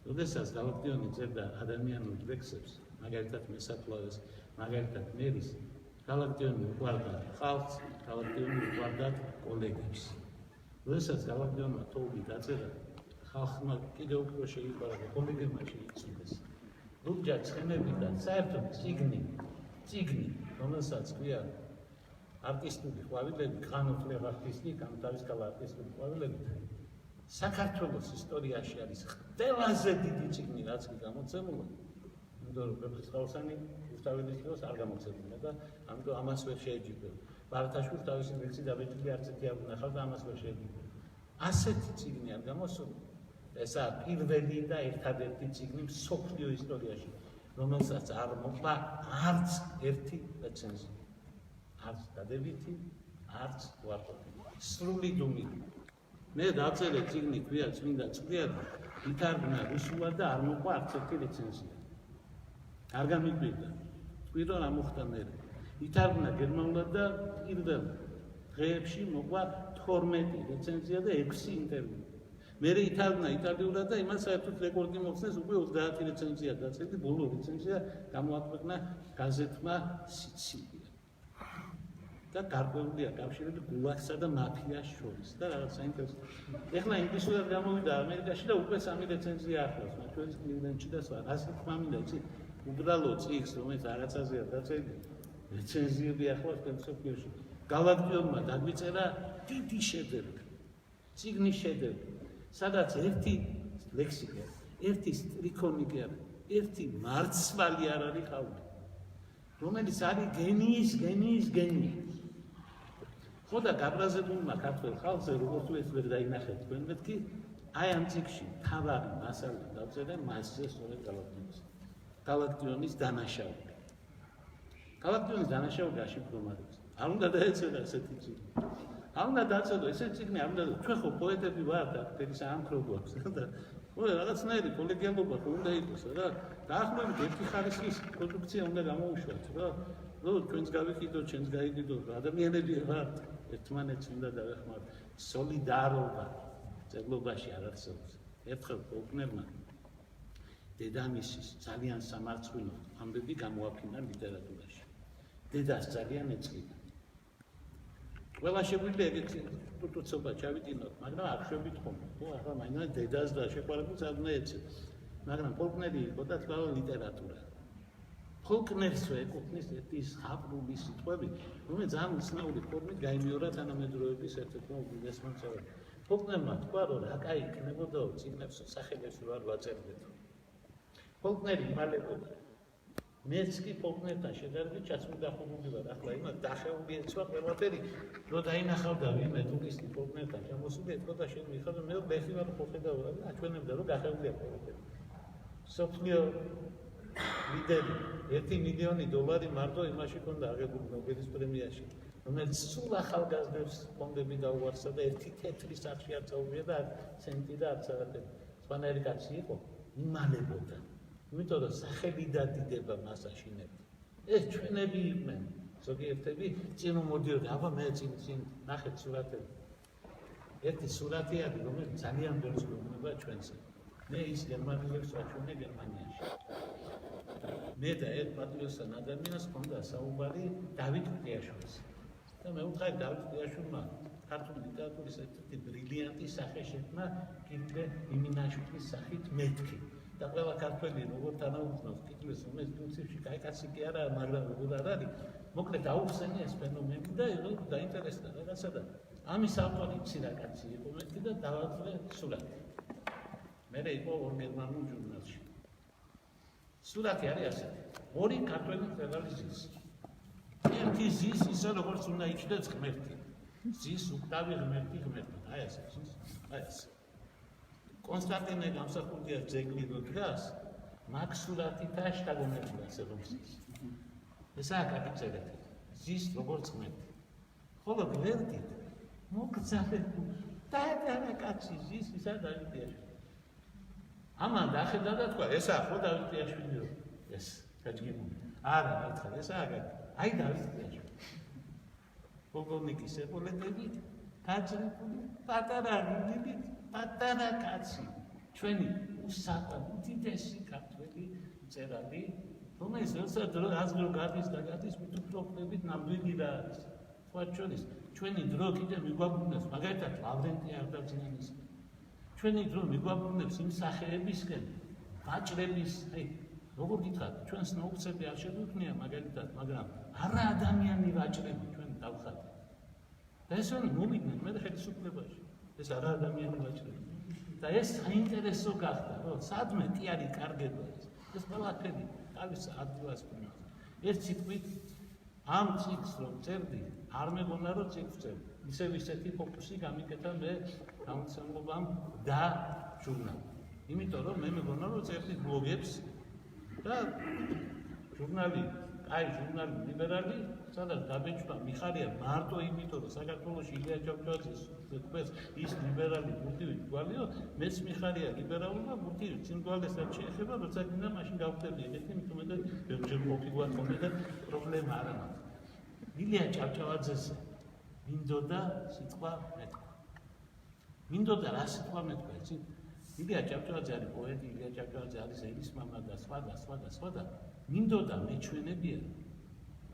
როდესაც კალაკტიონი წერდა ადამიანურ ლექსებს, მაგალითად მესაფლავეს, მაგალითად მერის, კალაკტიონი უყვარდა ხალხს, კალაკტიონი უყვარდა კოლეგებს. როდესაც კალაკტიონმა თოვლი დაწერა, ხალხმა კიდევ უფრო შეიყვარა, კოლეგებმა შეიცვალეს. ლურჯა ცხენები და საერთოდ წიგნი, რომელსაც ქვია არტისტული ყვავილები, ხანოთლებ არტისტი, გამთავისკალა არტისტული ყვავილები. საქართველოს ისტორიაში არის ყველაზე დიდი წიგნი, რაც კი გამოცემულა. იმიტომ რომ პეტრესკაუსანი რუსთაველის დროს არ გამოცემულა და ამიტომ ამას ვერ შეეჯიბება. ბარათაშვილს თავისი ლექსი დაბეჭდილი არც ერთი არ უნახავ და ამას ვერ შეეჯიბება. ასეთი წიგნი არ გამოსულა. ესაა პირველი და ერთადერთი წიგნი მსოფლიო ისტორიაში, რომელსაც არ მოყვა არც ერთი რეცენზია. არც დადებითი, არც უარყოფითი. სრული დუმილი. მე დაწერე წიგნი ქვია წმინდა წვრიადი, ითარგმნა რუსულად და არ მოყვა არც ერთი რეცენზია. არ გამიკვირდა. წვირო რა მოხდა მე. ითარგმნა გერმანულად და პირველ დღეებში მოყვა 12 რეცენზია და 6 ინტერვიუ. მე ითარგმნა იტალიურად და იმას საერთოდ რეკორდი მოხსნეს, უკვე 30 რეცენზია დაწერდი, ბოლო რეცენზია გამოაქვეყნა გაზეთმა სიცილია. და გარკვეულია კავშირები გულაგსა და მაფიას შორის და რაღაც საინტერესო. ეხლა ინგლისურად გამოვიდა ამერიკაში და უკვე 3 რეცენზია ახლავს, მათ შორის კლივლენდში და სხვა. ასე თქმა მინდა, იცი, უბრალოდ წიგნს, რომელიც რაღაცაზეა დაწერილი, რეცენზიები ახლავს მსოფლიოში. კალაკტიონმა დაგვიწერა დიდი შედევრი, წიგნის შედევრი, სადაც ერთი ლექსიკა, ერთი სტრიქონიკი არ, ერთი მარცვალი არ არის ყავი, რომელიც არის გენიის გენია. ხო და გაბრაზებულმა ქართველ ხალხზე როგორც თუ ეს ვერ დაინახეთ თქვენ მეთქი, აი ამ წიგნში თავარი მასალა დავწერე მასზე სწორედ კალაკტიონის დანაშაული. კალაკტიონის დანაშაული აშიფრომარებს. არ უნდა დაეწერა ესეთი წიგნი. არ უნდა დაწერო ესეთი წიგნი, არ უნდა ჩვენ ხო პოეტები ვართ და ფერი საამქრო გვაქვს და ой, რაღაცნაირი კოლეგიალობა უნდა იყოს რა. დაახლოებით ერთი ხარისხის პროდუქცია უნდა გამოუშვათ რა. რო ჩვენს გავიყიდოთ, ჩვენს გაიგიდოთ, ადამიანები ვართ, ერთმანეთს უნდა დავეხმაროთ. სოლიდარობა წერლობაში არ არსებობს. ერთხელ ფოლკნერმა დედამისის ძალიან სამარცხვინო ამბები გამოაფინა ლიტერატურაში. დედას ძალიან ეწყიდა. ყველა შეგვიძლია ეგეთი პუტუცობა ჩავიტინოთ, მაგრამ არ შვებით ხოლმე. ხო, ახლა მაინც დედას და შეყვარებულს არ უნდა ეცეთ. მაგრამ ფოლკნერი იყო და თქვა ლიტერატურა. ფოლკნერს ეკუთვნის ერთი ზღაპრული სიტყვები, რომელიც ძალიან უცნაური ფორმით გაიმეორა თანამედროვეების ერთ-ერთმა უდიდესმა მწერალმა. ფოლკნერმა თქვა, რომ რა კაი იქნებოდა წიგნებს სახელებს რო არ ვაწერდეთ. ფოლკნერი იმალებოდა. მეც კი ფოლკნერთან შედარებით ჩასმიდახურული ვარ. ახლა იმას დახეული ეცვა ყველაფერი, რო დაინახავდა ვინმე ტურისტი ფოლკნერთან ჩამოსული, ეთქოდა შენ მიხარ და მე ლეხი ვარ ხედავ და აჩვენებდა რომ გახეულია ყველაფერი. სოფლიო ლიდერი $1 მილიონი მარტო იმაში ქონდა აღებული ნობელის პრემიაში, რომელიც სულ ახალგაზრდებს ფონდები დაუარსა და ერთი თეთრი სახში არ წაუვიდა და ცენტი და არც არაფერი. სხვანაირი კაცი იყო, იმალებოდა. იმიტომ რომ სახელი დადიდება მას აშინებდა. ეს ჩვენები იყვნენ, ზოგიერთები წინ მოდიოდა, აბა მე წინ ნახეთ სურათები. ერთი სურათი არის, რომელიც ძალიან ბევრს გვეუბნება ჩვენზე. მე ის გერმანელებს ვაჩვენე გერმანიაში. მე და ერთ პატრიოტთან ადამიანს ჰქონდა საუბარი დავით ყდიაშვილს. და მე ვუთხარი დავით ყდიაშვილმა ქართული ლიტერატურის ერთ-ერთი ბრილიანტი სახე შექმნა კირილე იმინაშვილის სახით მეთქი. და ყველა ქართველი როგორ თანაუგრძნობს კითხვას, რომელიც პრინციპში კაი კაცი კი არა, მაგრამ როგორ არ არის, მოკლედ აუხსენია ეს ფენომენი და იყო დაინტერესდა რაღაცა და ამის ავტორი მცირე კაცი იყო მეთქი და დავაწყე სურათი. მე იყო ორ გერმანულ ჟურნალში. სურათი არის ასეთი. ორი ქართველი მწერალი ზის. ერთი ზის ისე როგორც უნდა იჩნდეს ღმერთი. ზის უკტავი ღმერთი. აი ასე ზის. აი ასე. კონსტანტინე გამსახურდია ძეგლი რო დგას, მაგ სურათითა შთაგონებულა ასე რომ ზის. ესაა კაპიწერეთი. ზის როგორც ღმერთი. ხოლო გვერდი მოგზაურებული და კაცი ზის ისა დავითიაში. ამან დახედა და თქვა, ესაა ხო დავითიაშვილიო? ეს გაჭირებული. არა, მეთქა, ესაა აი დავითიაშვილი. პოლკოვნიკის ეპოლეტები გაჭირებული პატარა რიგით პატარა კაცი. ჩვენი უსაყვარლო უდიდესი ქართველი მწერალი, რომელიც როდესაც აზრო გადის და გადის მით უფრო ხდებით ნამდვილი რა არის. თქვა ჩვენის ჩვენი დრო კიდე მიგვაბრუნებს, მაგალითად ლავრენტი არდაძიანის. ჩვენი დრო მიგვაბრუნებს იმ სახეებისკენ, გაჭრების, აი როგორ გითხრათ, ჩვენს ნაუცები არ შეგვიქმნია მაგალითად, მაგრამ არა ადამიანი ვაჭრები ჩვენ დავხატეთ. და ეს ვინ მოვიდნენ მე ხელისუფლებაში. ეს არა ადამიანი ვაჭრები. და ეს საინტერესო გახდა, რომ სადმე კი არის კარგება ეს. ეს ყველაფერი თავის ადგილას ქმნის. ერთ სიტყვით ამ ციკლს რომ წერდი, არ მეგონა რომ ციკლს წერდი. ისევ ისეთი ფოკუსი გამიკეთა მე გამოცემობამ და ჟურნალ. იმიტომ რომ მე მეგონა რომ წერდი ბლოგებს და ჟურნალი ლიბერალი, სადაც დაბეჭდა მიხარია მარტო იმიტომ რომ საქართველოში ილია ჭავჭავაძის თქვეს ის ლიბერალი ბურთივი გვალიო, მეც მიხარია ლიბერალური და ბურთივი წინგვალესაც შეეხება, როცა გინდა მაშინ გავხდები ეგეთი მithumetă ბევრჯერ ყოფილი გქონდა და პრობლემა არ აქვს. ილია ჭავჭავაძეს მინდოდა სიტყვა მეთქვა. მინდოდა რა სიტყვა მეთქვა, იცი? ილია ჭავჭავაძე არის პოეტი, ილია ჭავჭავაძე არის ერის მამა და სხვა და მინდოდა მეჩვენებია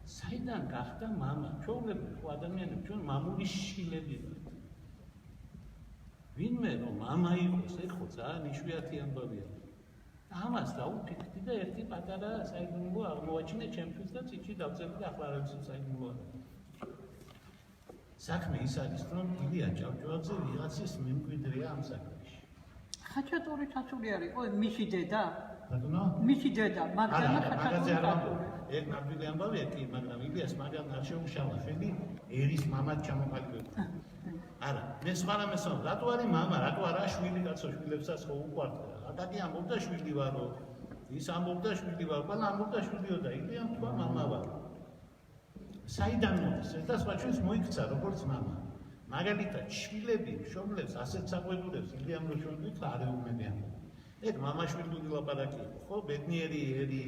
საიდან გახდა მამა, ჩვეულებრივ ხო ადამიანები ჩვენ მამული შილები ვართ. ვინმე რომ მამა იყოს, ეგ ხო ძალიან იშვიათი ამბავია. ამას დაუფიქრდი და ერთი პატარა საიდუმლო აღმოვაჩინე ჩემთვის და წიჩი დავწერდი და ახლა რა ვიცი საიდუმლო არა. საქმე ის არის, რომ ილია ჭავჭავაძე ვიღაცის მემკვიდრეა ამ საქმეში. ხაჩატური ჩაცული არის, ой, მიში დედა. ბატონო? მიში დედა, მაგრამ ხაჩატური ჩაცული. ეგ ნამდვილი ამბავია კი, მაგრამ ილიას მაგან არ შეუშალა ხელი ერის მამად ჩამოყალიბებული. არა, მე სხვა რამეს ვამბობ, რატო არის მამა, რატო არა შვილი კაცო, შვილებსაც ხო უყვართ. აკაკი ამბობდა შვილი ვარო, ის ამბობდა შვილი ვარო, ყველა ამბობდა შვილიო და ილიამ თქვა მამა ვარო. საიდან მოდის ეს და სხვა ჩვენს მოიქცა როგორც მამა. მაგალითად, შვილები მშობლებს ასეთ საყვედურებს ილიამ რო ჩვენ ვიქცა არ ეუბნებიან. ეგ მამაშვილი ლაპარაკი იყო, ხო, ბედნიერი ერი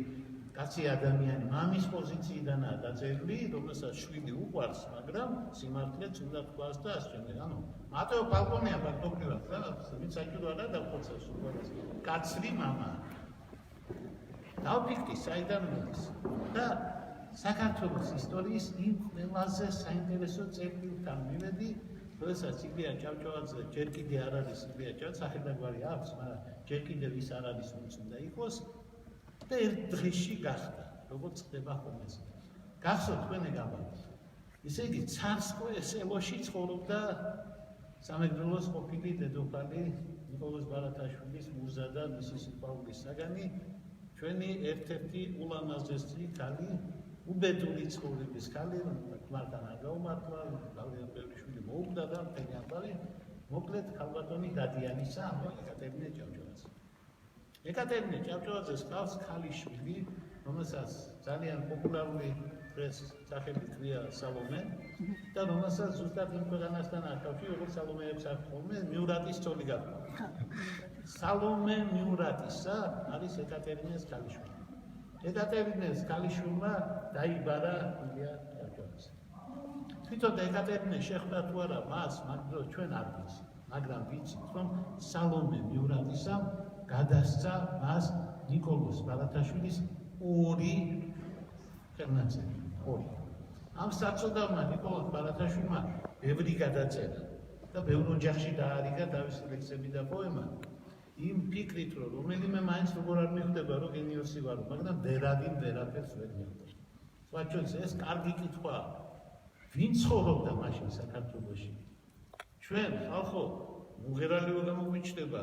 კაცი ადამიანი მამის პოზიციიდანაა დაწერილი, რომელსაც შვილი უყვარს, მაგრამ სიმართლეც უნდა თქვას და ასწავლე. ანუ მატეო ფალკონეა ფაქტობრივად, რა, ვინც საჭირო არა დავხოცავს უყვარს. კაცრი მამა. დავფიქრდი საიდან მოდის და საქართველოს ისტორიის იმ ყველაზე საინტერესო წერილთან მივედი, როდესაც ილია ჭავჭავაძე ჯერ კიდე არ არის ილია ჭავჭავაძე, სახელდაგვარი აქვს, მაგრამ ჯერ კიდე ის არ არის, ვინც უნდა იყოს და ერთ დღეში გახდა, როგორც ხდება ხოლმე. გახსოვთ თქვენ ეგ ამბავს. ისე იგი ცარსკოე სელოში ცხოვრობდა სამეგრელოს ყოფილი დედოფალი ნიკოლოზ ბარათაშვილის მუზა და მისი სიყვარულის საგანი, ჩვენი ერთ-ერთი ულამაზესი ქალი, უბედური ცხოვრების ქალი, ქმართან არ გაუმართლა, ძალიან ბევრი შვილი მოუკვდა და მთელი ამბავი, მოკლედ ქალბატონი დადიანისა, ეკატერინე ჭავჭავაძე. ეკატერინე ჭავჭავაძეს ჰყავს ქალიშვილი, რომელსაც ძალიან პოპულარული დღეს სახელი ჰქვია სალომე და რომელსაც ზუსტად იმ ქვეყანასთან არ კავშირი, როგორც სალომეებს აქვს ხოლმე, მიურატის ცოლი გახდა. სალომე მიურატისა არის ეკატერინეს ქალიშვილი. ეკატერინეს ქალიშვილმა დაიბარა ილია ჭავჭავაძე. თვითონ ეკატერინე შეხვდა თუ არა მას, მაგრამ ჩვენ არ ვიცით, მაგრამ ვიცით, რომ სალომე მიურატისამ გადასცა მას ნიკოლოზ ბარათაშვილის ორი ხელნაწერი. ამ საწოდავმა ნიკოლოზ ბარათაშვილმა ბევრი გადაწერა და ბევრ ოჯახში დაარიგა თავისი ლექსები და პოემა. იმ ფიქრით, რომ რომელიმე მაინც როგორ არ მიხვდება, რომ გენიოსი ვარო, მაგრამ ვერავინ ვერაფერს ვერ მიხვდა. სხვა ჩვენს ეს კარგი კითხვაა. ვინ ცხოვრობდა მაშინ საქართველოში? ჩვენ ხალხო მუღერალიო გამოგვიჩნდება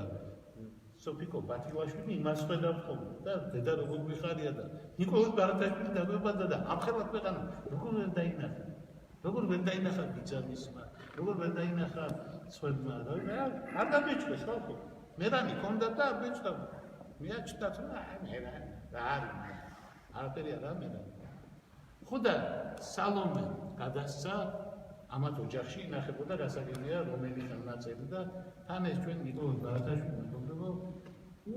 სოფიკო ბათილაშვილი იმას ხედავთ ხოლმე და დედა როგორ გვიხარია და ნიკოლოზ ბარათაშვილი დაგვებადა და ამხელად ქვეყანა როგორ ვერ დაინახა? როგორ ვერ დაინახა ბიძამისმა? როგორ ვერ დაინახა სხვებმა? არ დამეჭდეს ხალხო. მერანი ქონდა და არ მეჭდა. მიაჩნდათ რომ მერანი რა არის? არაფერი არა მერანი. ხო და სალომე გადასცა ამათ ოჯახში ინახებოდა გასაგებია რომელი ხელნაწერი და თან ეს ჩვენ ნიკოლოზ ბარათაშვილი მეგობრებო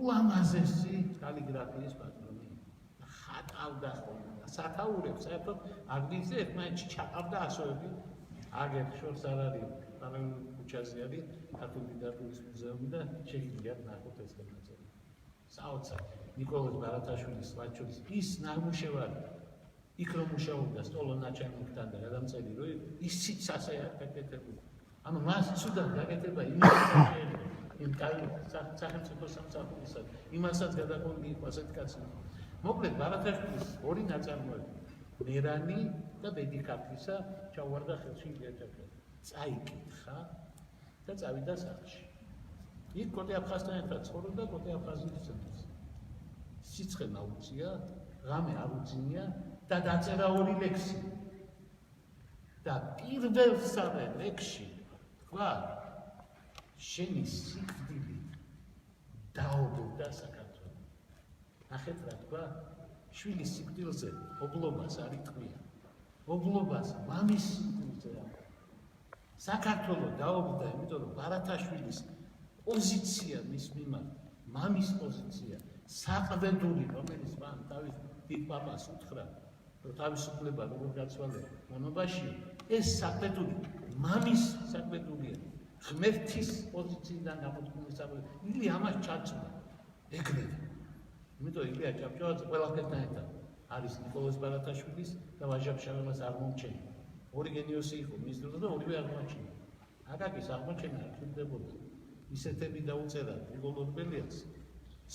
ულამაზესი კალიგრაფიის პატრონი ხატავდა ხოლმე სათაურებს საერთოდ აგდიზე ერთმანეთში ჩაყავდა ასოები აგერ შორს არ არის პარალელურ ქუჩაზე არის ქართული ლიტერატურის მუზეუმი და შეგიძლიათ ნახოთ ეს ხელნაწერი საოცარ ნიკოლოზ ბარათაშვილის ვაჩურის ის ნამუშევარი იქ რომ მუშაობდა სტოლონაჩემთან და გადამწერი რომ ისიც ასე აკეთებდა. ანუ მას ცუდად გაკეთება იმ სახელმწიფო სამსახურისა იმასაც გადაყოლი იყო ასეთი კაცი. მოკლედ ბარათაშვილის ორი ნაწარმოები მერანი და ბედიქართლისა ჩაუვარდა ხელში ილიაჭაკა. წაიკითხა და წავიდა სახლში. იქ კოტე აფხაზთან ერთად ცხოვრობდა კოტე აფხაზის ცენტრში. სიცხე ნაუწია, ღამე არ უძინია და დაწერა ორი ლექსი. და პირველსავე ლექსში თქვა შენი სიკვდილი დაობლდა საქართველოს. ნახეთ რა თქვა შვილის სიკვდილზე ობლობას არ იტყვია. ობლობას მამის სიკვდილზე აქვს. საქართველოს დაობლდა, იმიტომ რომ ბარათაშვილის პოზიცია მის მიმართ, მამის პოზიცია, საყდედური, რომელიც მან თავის დიდ პაპას უთხრა, რომ თავისუფლება როგორ გაცვალე მონობაში, ეს საყდედური მამის საყდედურია. ღმერთის პოზიციიდან გამოდგული საყდედური. ილია ამას ჩაჭდა. ეგრევე. იმიტომ ილია ჭავჭავაძე ყველაფერთან ერთად არის ნიკოლოზ ბარათაშვილის და ვაჟა-ფშაველას არ მომჩენი. ორი გენიოსი იყო მის დროს და ორივე არ მომჩენა. აკაკის აღმოჩენა არ ხდებოდა. ისეთები დაუწერა გრიგოლ ორბელიას.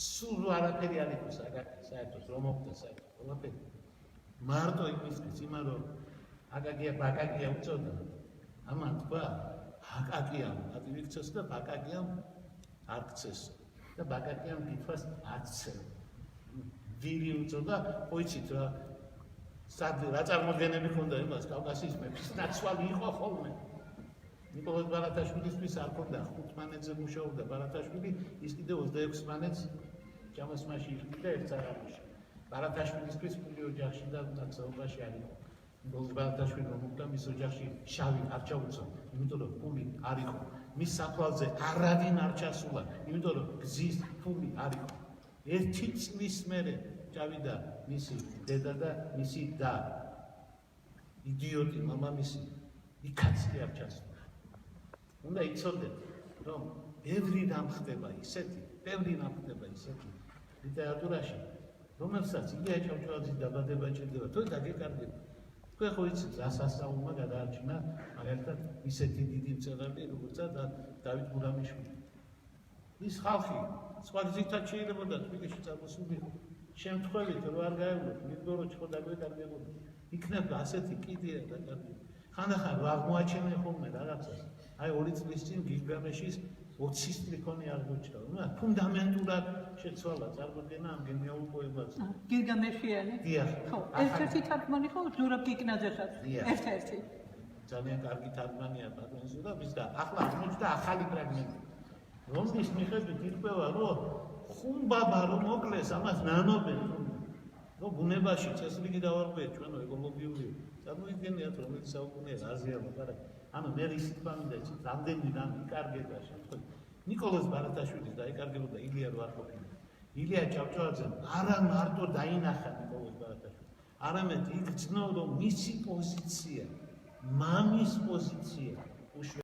სულ არაფერი არ იყო საერთოდ რომ მოხდა საერთოდ ყველაფერი. მარტო იმისთვის იმა რომ აკაკია ბაკაკია უწოდა. ამან თქვა აკაკიამ ატივიქცეს და ბაკაკიამ არ ქცეს და ბაკაკიამ კითხვას აცე. ვირი უწოდა, ყოიცით რა რა წარმოდგენები ჰქონდა იმას კავკასიის მეფის ნაცვალი იყო ხოლმე. ნიკოლოზ ბარათაშვილისთვის არ ჰქონდა 5 მანეთზე მუშაობდა ბარათაშვილი, ის კიდევ 26 მანეთს ჯამასმაში იყიდა ერთ საღამოში. ბარათაშვილისთვის ფული ოჯახში და ნაცნობაში არ იყო. ნიკოლოზ ბარათაშვილი რომ მოკვდა მის ოჯახში შავი არ ჩაუწო, იმიტომ რომ ფული არ იყო. მის საფლავზე არავინ არ ჩასულა, იმიტომ რომ გზის ფული არ იყო. ერთი წლის მერე ჩავიდა მისი დედა და მისი და იდიოტი მამამისი იქაც კი არ ჩასულა. უნდა იცოდეთ, რომ ბევრი რამ ხდება ისეთი ლიტერატურაში, რომელსაც ილია ჭავჭავაძის დაბადება ჭირდება, თუ დაგეკარგება. თქვენ ხო იცით, რა სასწაულმა გადაარჩინა მაგალითად ისეთი დიდი მწერალი, როგორიცაა დავით გურამიშვილი. ის ხალხი სხვა გზითაც შეიძლებოდა თბილისში წამოსულიყო. შემთხვევით რომ არ გაევლოთ, მიგდოროჩი ხო დაგვეკარგებოდა. იქნება ასეთი კიდია და კარგი. ხანდახან რა აღმოაჩენენ ხოლმე რაღაცას. აი 2 წლის წინ გილგამეშის 20 სტრიქონი აღმოჩნდა. ნუ ფუნდამენტურად შეცვალა წარმოდგენა ამ გენიალურ პოემაზე. გილგამეშიანი? დიახ. ხო, ერთ-ერთი თარგმანი ხო ზურაბ კიკნაძესაც. ერთ-ერთი. ძალიან კარგი თარგმანია პატრონი ზურაბის და ახლა აღმოჩნდა ახალი ფრაგმენტი. რომლის მიხედვით ირკვევა, რომ ხუმბაბა რომ მოკლეს, ამას ნანობენ. რომ ბუნებაში წესრიგი დავარღვიეთ ჩვენო ეკოლოგიური. წარმოიდგენიათ, რომელიც საუკუნეა აზია ლაპარაკი. ანუ მე ის თქვა მინდა იცით, რამდენი რამ იკარგება შემთხვევით. ნიკოლოზ ბარათაშვილის დაიკარგებოდა ილია რო არ ყოფილა. ილია ჭავჭავაძემ არა მარტო დაინახა ნიკოლოზ ბარათაშვილი, არამედ იგრძნო, რომ მისი პოზიცია, მამის პოზიცია